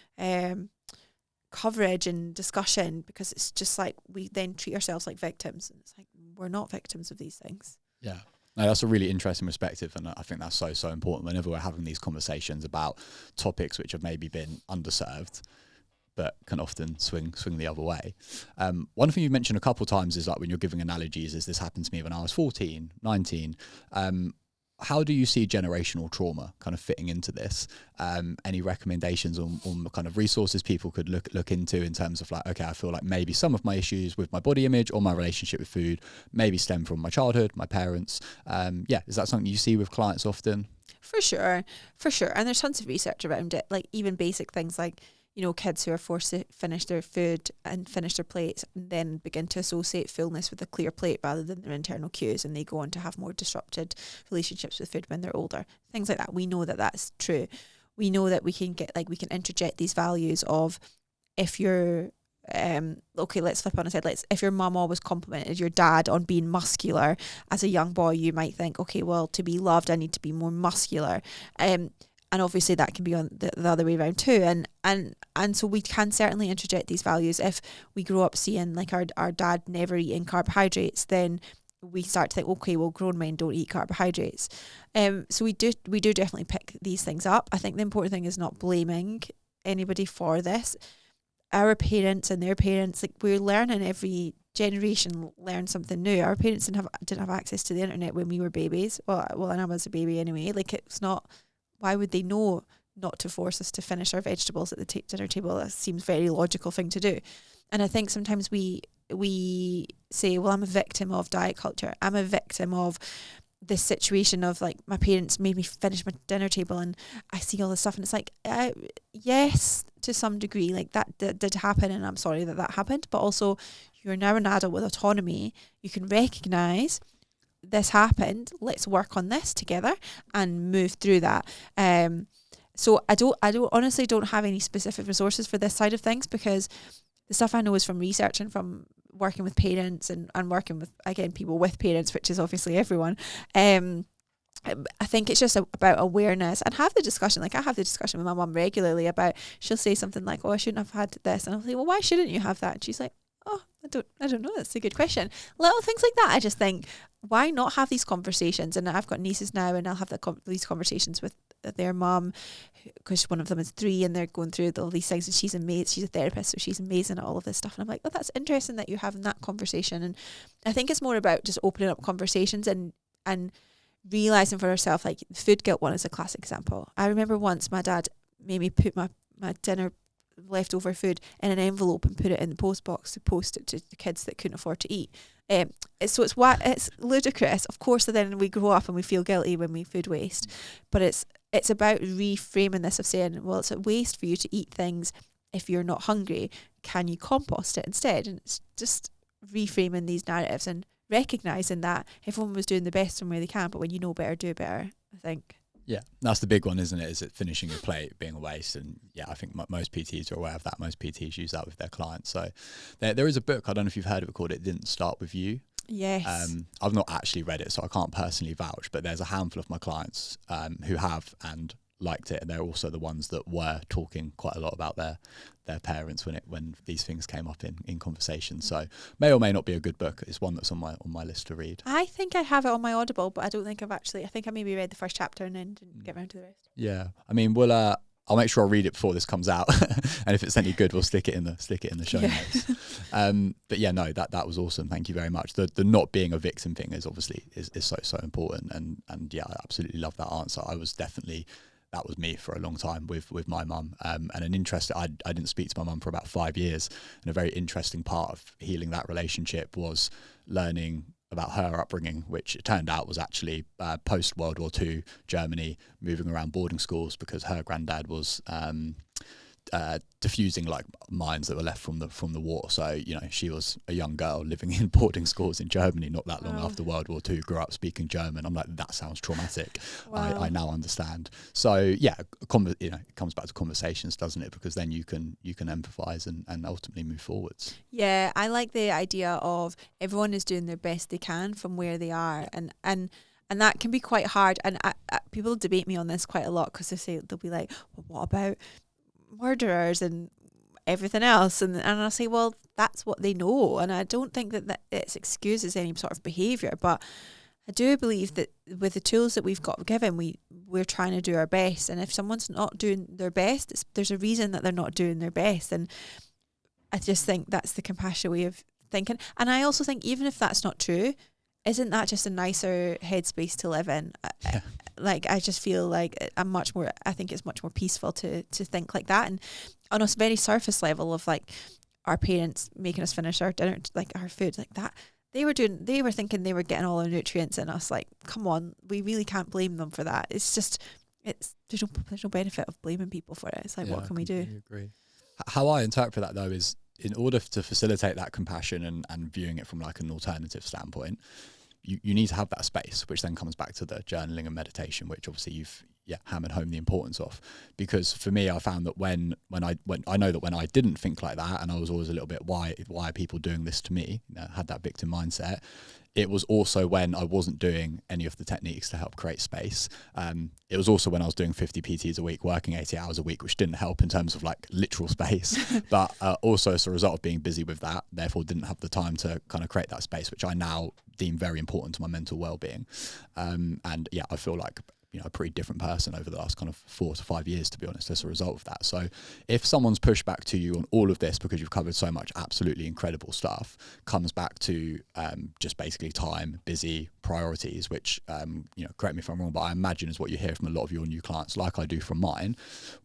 coverage and discussion, because it's just like we then treat ourselves like victims, and it's like, we're not victims of these things. Yeah. No, that's a really interesting perspective, and I think that's so important whenever we're having these conversations about topics which have maybe been underserved but can often swing the other way. One thing you've mentioned a couple of times is like when you're giving analogies is this happened to me when I was 14, 19. How do you see generational trauma kind of fitting into this? Any recommendations on the kind of resources people could look into in terms of like, okay, I feel like maybe some of my issues with my body image or my relationship with food maybe stem from my childhood, my parents. Is that something you see with clients often? For sure. And there's tons of research around it, like even basic things like, you know, kids who are forced to finish their food and finish their plates and then begin to associate fullness with a clear plate rather than their internal cues, and they go on to have more disrupted relationships with food when they're older. Things like that. We know that that's true. We know that we can interject these values of, if you're okay, let's flip on a side. If your mum always complimented your dad on being muscular as a young boy, you might think, okay, well, to be loved, I need to be more muscular. And obviously that can be on the other way around too. And so we can certainly interject these values. If we grow up seeing like our dad never eating carbohydrates, then we start to think, okay, well, grown men don't eat carbohydrates. So we do definitely pick these things up. I think the important thing is not blaming anybody for this. Our parents and their parents, like, we're learning, every generation learns something new. Our parents didn't have access to the internet when we were babies. Well, and I was a baby anyway. Like, it's not. Why would they know not to force us to finish our vegetables at the dinner table? That seems a very logical thing to do. And I think sometimes we say, well, I'm a victim of diet culture. I'm a victim of this situation of like, my parents made me finish my dinner table and I see all this stuff. And it's like, yes, to some degree, like that did happen, and I'm sorry that happened. But also, you're now an adult with autonomy. You can recognise this happened, let's work on this together and move through that. So I honestly don't have any specific resources for this side of things, because the stuff I know is from research and from working with parents and working with, again, people with parents, which is obviously everyone. I think it's just about awareness, and have the discussion. Like, I have the discussion with my mum regularly about, she'll say something like, oh, I shouldn't have had this, and I'll say, well, why shouldn't you have that? And she's like, oh, I don't know, that's a good question. Little things like that, I just think, why not have these conversations? And I've got nieces now, and I'll have these conversations with their mum, because one of them is 3 and they're going through all these things, and she's amazing. She's a therapist, so she's amazing at all of this stuff. And I'm like, oh, that's interesting that you're having that conversation. And I think it's more about just opening up conversations and realising for herself, like the food guilt one is a classic example. I remember once my dad made me put my dinner leftover food in an envelope and put it in the post box to post it to the kids that couldn't afford to eat. It's ludicrous, of course. So then we grow up and we feel guilty when we food waste, but it's about reframing this of saying, well, it's a waste for you to eat things if you're not hungry. Can you compost it instead? And it's just reframing these narratives and recognising that everyone was doing the best from where they can, but when you know better, do better, I think. Yeah, that's the big one, isn't it? Is it finishing your plate being a waste? And yeah, I think most PTs are aware of that. Most PTs use that with their clients. So there is a book, I don't know if you've heard of it, called It Didn't Start With You. Yes. I've not actually read it, so I can't personally vouch, but there's a handful of my clients who have, and liked it, and they're also the ones that were talking quite a lot about their parents when these things came up in conversation. So may or may not be a good book. It's one that's on my list to read. I think I have it on my Audible, but I don't think I think I maybe read the first chapter and then didn't get around to the rest. Yeah, I mean, I'll make sure I read it before this comes out, and if it's any good, we'll stick it in the show notes. But yeah, no, that was awesome. Thank you very much. The not being a victim thing is obviously is so important, and yeah, I absolutely love that answer. That was me for a long time with my mum, and an interest. I didn't speak to my mum for about 5 years, and a very interesting part of healing that relationship was learning about her upbringing, which it turned out was actually post World War II Germany, moving around boarding schools because her granddad was diffusing like mines that were left from the war. So, you know, she was a young girl living in boarding schools in Germany not that long after World War II, grew up speaking German. I'm like, that sounds traumatic. Wow. I now understand. So yeah, it comes back to conversations, doesn't it? Because then you can empathize and ultimately move forwards. Yeah, I like the idea of everyone is doing their best they can from where they are, and that can be quite hard. And people debate me on this quite a lot because they'll be like, well, what about murderers and everything else, and I'll say, well, that's what they know, and I don't think that it excuses any sort of behaviour, but I do believe that with the tools that we've got given, we're trying to do our best, and if someone's not doing their best, there's a reason that they're not doing their best, and I just think that's the compassionate way of thinking. And I also think even if that's not true, isn't that just a nicer headspace to live in? Yeah. Like, I just feel like I think it's much more peaceful to think like that. And on a very surface level of like our parents making us finish our dinner, like our food, like that, they were thinking they were getting all the nutrients in us. Like, come on, we really can't blame them for that. It's just, there's no benefit of blaming people for it. It's like, what can we do? I agree. How I interpret that though is, in order to facilitate that compassion and viewing it from like an alternative standpoint, you need to have that space, which then comes back to the journaling and meditation, which obviously you've hammered home the importance of. Because for me, I found that when I know that when I didn't think like that, and I was always a little bit, why are people doing this to me? You know, had that victim mindset. It was also when I wasn't doing any of the techniques to help create space. It was also when I was doing 50 PTs a week, working 80 hours a week, which didn't help in terms of like literal space, but also as a result of being busy with that, therefore didn't have the time to kind of create that space, which I now deem very important to my mental well-being. And yeah, I feel like, you know, a pretty different person over the last kind of 4 to 5 years, to be honest, as a result of that. So if someone's pushed back to you on all of this because you've covered so much absolutely incredible stuff, comes back to just basically time, busy, priorities, which, you know, correct me if I'm wrong, but I imagine is what you hear from a lot of your new clients, like I do from mine.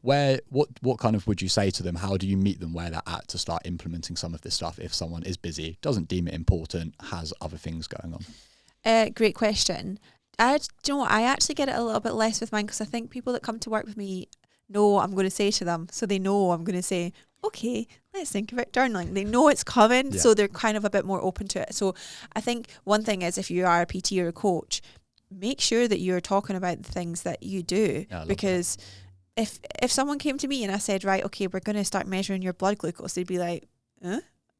What kind of would you say to them? How do you meet them where they're at to start implementing some of this stuff if someone is busy, doesn't deem it important, has other things going on? Great question. I actually get it a little bit less with mine because I think people that come to work with me know what I'm going to say to them. So they know I'm going to say, okay, let's think about journaling. They know it's coming, so they're kind of a bit more open to it. So I think one thing is, if you are a PT or a coach, make sure that you're talking about the things that you do. Because if someone came to me and I said, right, okay, we're going to start measuring your blood glucose, they'd be like,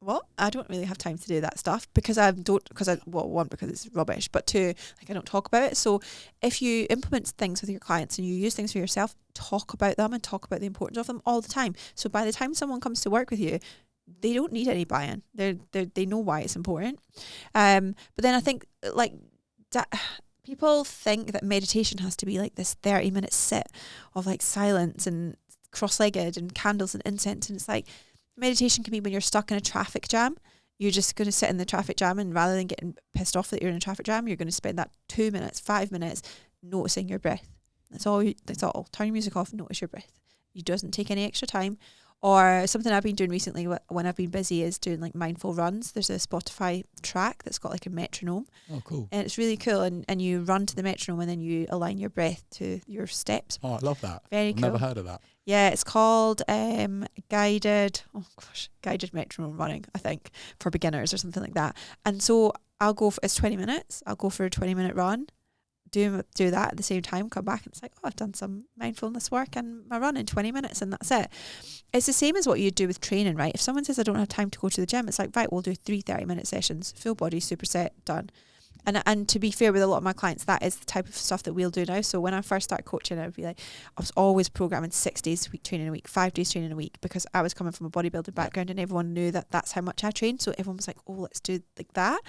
what? I don't really have time to do that stuff because one, because it's rubbish, but two, like, I don't talk about it. So if you implement things with your clients and you use things for yourself, talk about them and talk about the importance of them all the time. So by the time someone comes to work with you, they don't need any buy-in. They know why it's important. But then I think like that, people think that meditation has to be like this 30-minute sit of like silence and cross-legged and candles and incense, and it's like, meditation can be when you're stuck in a traffic jam. You're just going to sit in the traffic jam, and rather than getting pissed off that you're in a traffic jam, you're going to spend that 2 minutes, 5 minutes noticing your breath. That's all. Turn your music off, notice your breath. It doesn't take any extra time. Or something I've been doing recently when I've been busy is doing like mindful runs. There's a Spotify track that's got like a metronome. Oh, cool. And it's really cool. And you run to the metronome and then you align your breath to your steps. Oh, I love that. Very cool. Never heard of that. Yeah, it's called guided metronome running, I think, for beginners or something like that. And so it's 20 minutes. I'll go for a 20-minute run, do that at the same time, come back, and it's like, oh, I've done some mindfulness work and my run in 20 minutes, and that's it. It's the same as what you do with training, right? If someone says I don't have time to go to the gym, it's like, right, we'll do 3 30-minute sessions, full body superset, done. And to be fair with a lot of my clients, that is the type of stuff that we'll do now. So when I first started coaching, I would be like, I was always programming 6 days a week training a week, 5 days training a week, because I was coming from a bodybuilding background and everyone knew that that's how much I trained. So everyone was like, oh, let's do like that.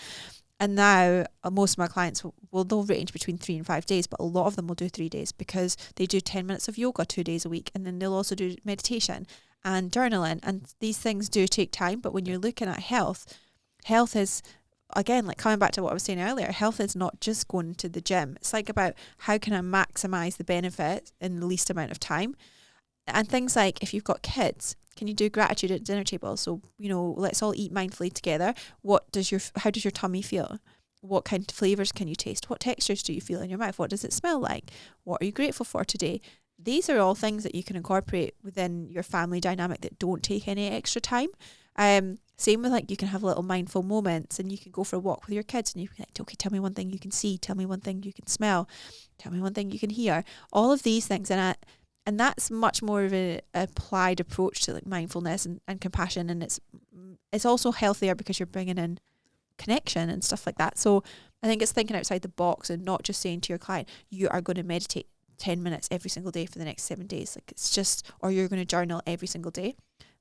And now most of my clients they'll range between 3 and 5 days, but a lot of them will do 3 days because they do 10 minutes of yoga 2 days a week. And then they'll also do meditation and journaling. And these things do take time. But when you're looking at health is, again, like coming back to what I was saying earlier, health is not just going to the gym. It's like about how can I maximize the benefit in the least amount of time. And things like if you've got kids, can you do gratitude at dinner table? So, let's all eat mindfully together. How does your tummy feel? What kind of flavors can you taste? What textures do you feel in your mouth? What does it smell like? What are you grateful for today? These are all things that you can incorporate within your family dynamic that don't take any extra time. Same with like you can have little mindful moments and you can go for a walk with your kids and you can be like, okay, tell me one thing you can see, tell me one thing you can smell, tell me one thing you can hear. All of these things, and that's much more of an applied approach to like mindfulness and compassion, and it's also healthier because you're bringing in connection and stuff like that. So I think it's thinking outside the box and not just saying to your client, you are going to meditate 10 minutes every single day for the next 7 days. Like it's just, or you're going to journal every single day.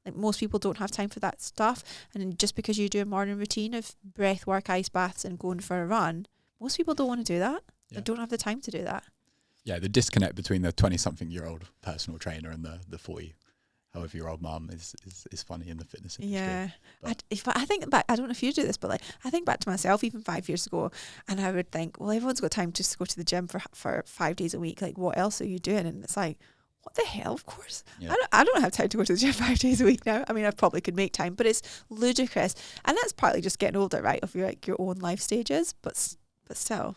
Like most people don't have time for that stuff. And just because you do a morning routine of breath work, ice baths and going for a run, most people don't want to do that. They don't have the time to do that. Yeah, the disconnect between the 20-something-year-old personal trainer and the 40-however-year-old mum is funny in the fitness industry. Yeah. I think back, I don't know if you do this, but like I think back to myself even 5 years ago, and I would think, well, everyone's got time just to go to the gym for 5 days a week. Like, what else are you doing? And it's like, what the hell? Of course, I don't have time to go to the gym 5 days a week now. I mean, I probably could make time, but it's ludicrous, and that's partly just getting older, right? Of your own life stages, but still.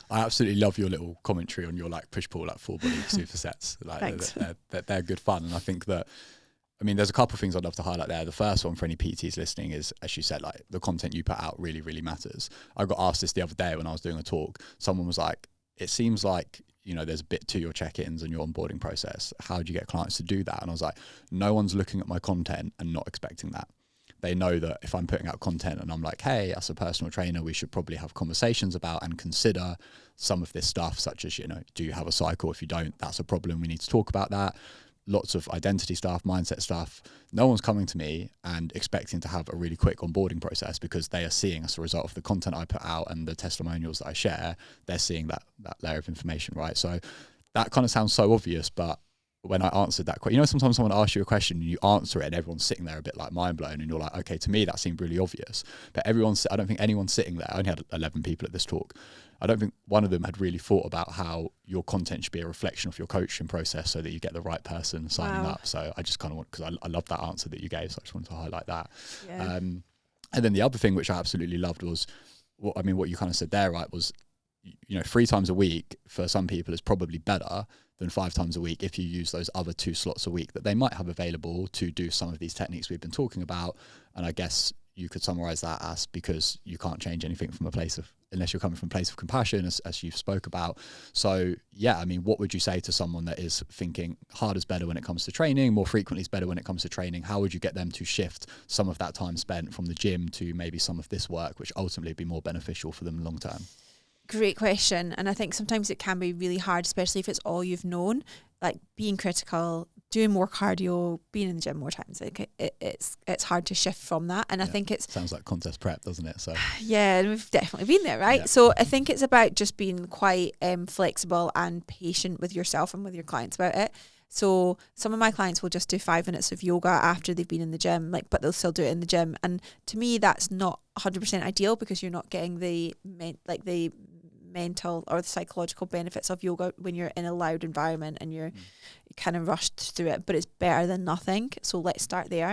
I absolutely love your little commentary on your like push pull, like full body supersets. Like they're good fun, and I think that. I mean, there's a couple of things I'd love to highlight there. The first one for any PTs listening is, as you said, like the content you put out really, really matters. I got asked this the other day when I was doing a talk. Someone was like, it seems like, there's a bit to your check-ins and your onboarding process. How do you get clients to do that? And I was like, no one's looking at my content and not expecting that. They know that if I'm putting out content and I'm like, hey, as a personal trainer, we should probably have conversations about and consider some of this stuff, such as, do you have a cycle? If you don't, that's a problem. We need to talk about that. Lots of identity stuff, mindset stuff. No one's coming to me and expecting to have a really quick onboarding process because they are seeing, as a result of the content I put out and the testimonials that I share, they're seeing that layer of information, right? So that kind of sounds so obvious, but when I answered that question, sometimes someone asks you a question and you answer it and everyone's sitting there a bit like mind blown and you're like, okay, to me that seemed really obvious. But I don't think anyone's sitting there. I only had 11 people at this talk. I don't think one of them had really thought about how your content should be a reflection of your coaching process so that you get the right person signing up. So I just kind of want, because I love that answer that you gave, so I just wanted to highlight that. Yeah. And then the other thing which I absolutely loved was, what you kind of said there, right, was, 3 times a week for some people is probably better than 5 times a week if you use those other 2 slots a week that they might have available to do some of these techniques we've been talking about. And I guess you could summarize that as, because you can't change anything from a place of, unless you're coming from a place of compassion, as you've spoke about. So yeah, I mean, what would you say to someone that is thinking hard is better when it comes to training, more frequently is better when it comes to training? How would you get them to shift some of that time spent from the gym to maybe some of this work, which ultimately would be more beneficial for them long term? Great question. And I think sometimes it can be really hard, especially if it's all you've known, like being critical, doing more cardio, being in the gym more times. Like it's hard to shift from that. And I think it's... Sounds like contest prep, doesn't it? So yeah, we've definitely been there, right? Yeah. So I think it's about just being quite flexible and patient with yourself and with your clients about it. So some of my clients will just do 5 minutes of yoga after they've been in the gym, but they'll still do it in the gym. And to me, that's not 100% ideal because you're not getting the mental or the psychological benefits of yoga when you're in a loud environment and you're kind of rushed through it. But it's better than nothing. So let's start there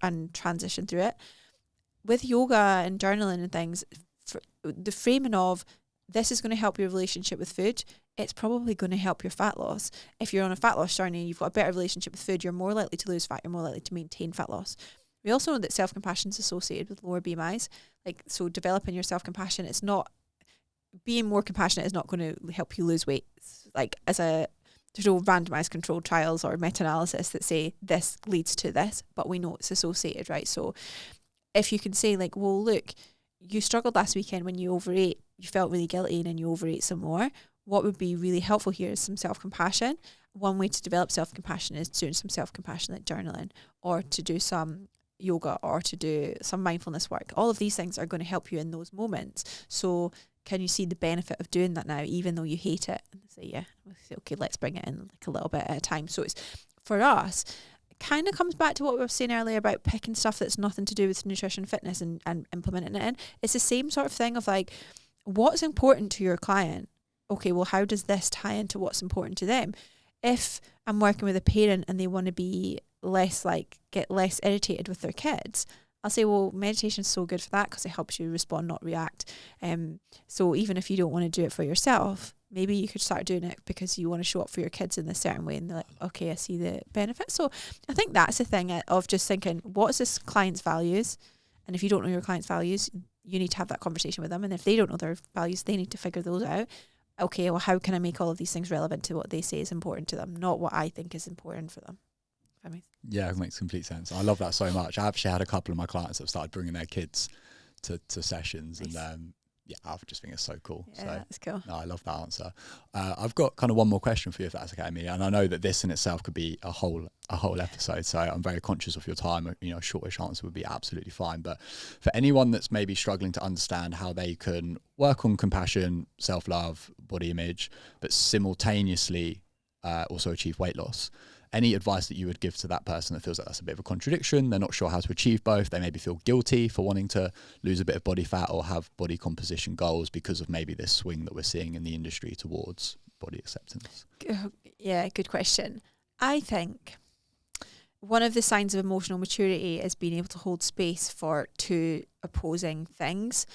and transition through it. With yoga and journaling and things, the framing of this is going to help your relationship with food, it's probably going to help your fat loss. If you're on a fat loss journey, you've got a better relationship with food, you're more likely to lose fat, you're more likely to maintain fat loss. We also know that self-compassion is associated with lower BMIs. So developing your self-compassion, it's not, being more compassionate is not going to help you lose weight. There's no randomized controlled trials or meta-analysis that say this leads to this, but we know it's associated, right? So if you can say well, look, you struggled last weekend when you overate you felt really guilty and then you overate some more, what would be really helpful here is some self-compassion. One way to develop self-compassion is doing some self-compassion like journaling, or to do some yoga, or to do some mindfulness work. All of these things are going to help you in those moments. So can you see the benefit of doing that now, even though you hate it? And say, yeah, okay, let's bring it in like a little bit at a time. So it's, for us, it kind of comes back to what we were saying earlier about picking stuff that's nothing to do with nutrition, fitness, and implementing it in. It's the same sort of thing of like, what's important to your client? Okay, well, how does this tie into what's important to them? If I'm working with a parent and they want to be less get less irritated with their kids, I'll say, well, meditation is so good for that because it helps you respond, not react. So even if you don't want to do it for yourself, maybe you could start doing it because you want to show up for your kids in a certain way, and they're like, okay, I see the benefit. So I think that's the thing of just thinking, what is this client's values? And if you don't know your client's values, you need to have that conversation with them. And if they don't know their values, they need to figure those out. Okay, well, how can I make all of these things relevant to what they say is important to them, not what I think is important for them? Yeah, it makes complete sense. I love that so much. I actually had a couple of my clients that have started bringing their kids to sessions. Nice. And yeah, I just think it's so cool. Yeah, so that's cool. No, I love that answer. I've got kind of one more question for you, if that's okay, Emilia. And I know that this in itself could be a whole episode. So I'm very conscious of your time. You know, a shortish answer would be absolutely fine. But for anyone that's maybe struggling to understand how they can work on compassion, self-love, body image, but simultaneously also achieve weight loss, any advice that you would give to that person that feels like that's a bit of a contradiction? They're not sure how to achieve both. They maybe feel guilty for wanting to lose a bit of body fat or have body composition goals because of maybe this swing that we're seeing in the industry towards body acceptance. Yeah, good question. I think one of the signs of emotional maturity is being able to hold space for two opposing things.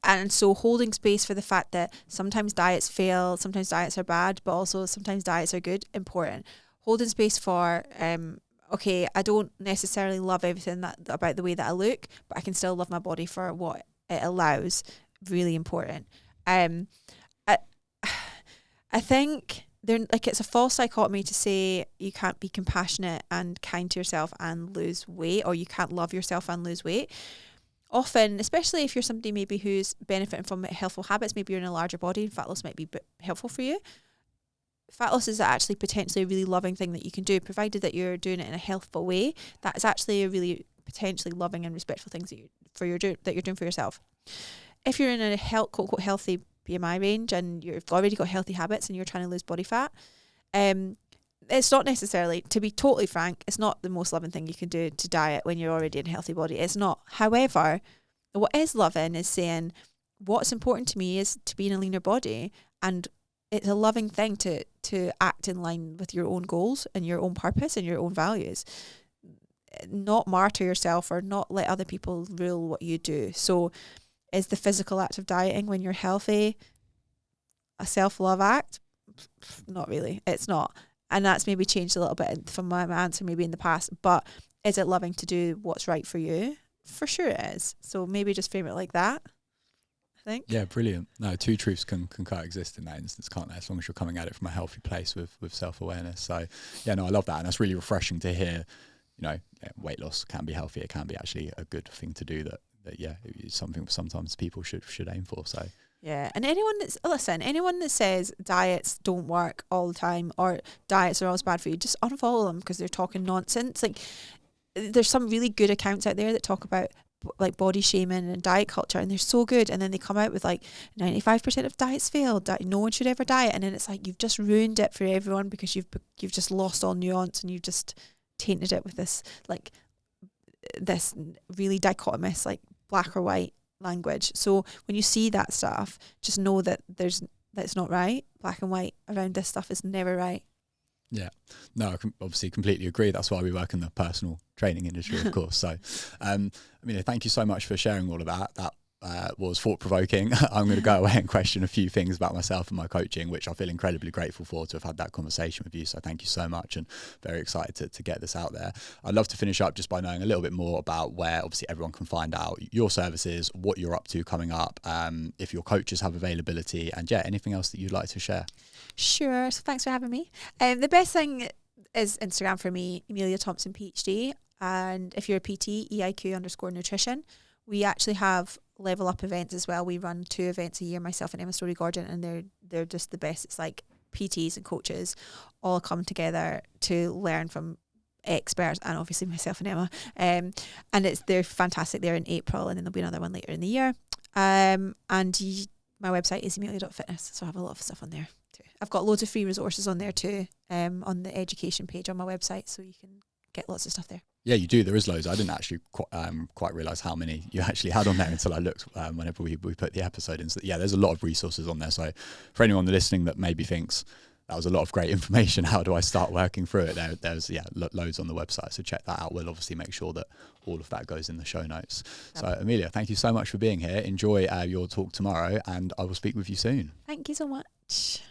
And so holding space for the fact that sometimes diets fail, sometimes diets are bad, but also sometimes diets are good, important. Holding space for, okay, I don't necessarily love everything about the way that I look, but I can still love my body for what it allows. Really important. I think it's a false dichotomy to say you can't be compassionate and kind to yourself and lose weight, or you can't love yourself and lose weight. Often, especially if you're somebody maybe who's benefiting from healthful habits, maybe you're in a larger body, fat loss might be helpful for you. Fat loss is actually potentially a really loving thing that you can do, provided that you're doing it in a healthful way. That is actually a really potentially loving and respectful things that you're doing for yourself. If you're in a quote unquote healthy BMI range and you've already got healthy habits and you're trying to lose body fat, it's not necessarily, to be totally frank, it's not the most loving thing you can do to diet when you're already in a healthy body. It's not. However, what is loving is saying, what's important to me is to be in a leaner body, and it's a loving thing to act in line with your own goals and your own purpose and your own values. Not martyr yourself or not let other people rule what you do. So is the physical act of dieting when you're healthy a self-love act? Not really. It's not. And that's maybe changed a little bit from my answer maybe in the past. But is it loving to do what's right for you? For sure it is. So maybe just frame it like that, I think. Yeah, brilliant. No, two truths can coexist in that instance, can't they? As long as you're coming at it from a healthy place with self-awareness. So yeah, no, I love that. And that's really refreshing to hear, you know, weight loss can be healthy. It can be actually a good thing to do that yeah, it's something sometimes people should aim for. So yeah, and anyone that says diets don't work all the time or diets are always bad for you, just unfollow them because they're talking nonsense. Like, there's some really good accounts out there that talk about like body shaming and diet culture, and they're so good, and then they come out with like 95% of diets failed, no one should ever diet, and then it's like you've just ruined it for everyone because you've just lost all nuance and you've just tainted it with this really dichotomous like black or white language. So when you see that stuff, just know that that's not right. Black and white around this stuff is never right. Yeah, no, I obviously completely agree. That's why we work in the personal training industry, of course. So, thank you so much for sharing all of that. That was thought-provoking. I'm going to go away and question a few things about myself and my coaching, which I feel incredibly grateful for to have had that conversation with you. So thank you so much, and very excited to get this out there. I'd love to finish up just by knowing a little bit more about where obviously everyone can find out your services, what you're up to coming up, if your coaches have availability, and yeah, anything else that you'd like to share. Sure. So thanks for having me. The best thing is Instagram for me, Emilia Thompson PhD. And if you're a PT, EIQ_nutrition. We actually have level up events as well. We run 2 events a year, myself and Emma Story Gordon, and they're just the best. It's like PTs and coaches all come together to learn from experts, and obviously myself and Emma. And they're fantastic. They're in April, and then there'll be another one later in the year. My website is emilia.fitness, so I have a lot of stuff on there too. I've got loads of free resources on there too, on the education page on my website, so you can get lots of stuff there. Yeah, you do. There is loads. I didn't actually quite realise how many you actually had on there until I looked whenever we put the episode in. So yeah, there's a lot of resources on there. So for anyone listening that maybe thinks that was a lot of great information, how do I start working through it? There's loads on the website. So check that out. We'll obviously make sure that all of that goes in the show notes. So Emilia, thank you so much for being here. Enjoy your talk tomorrow, and I will speak with you soon. Thank you so much.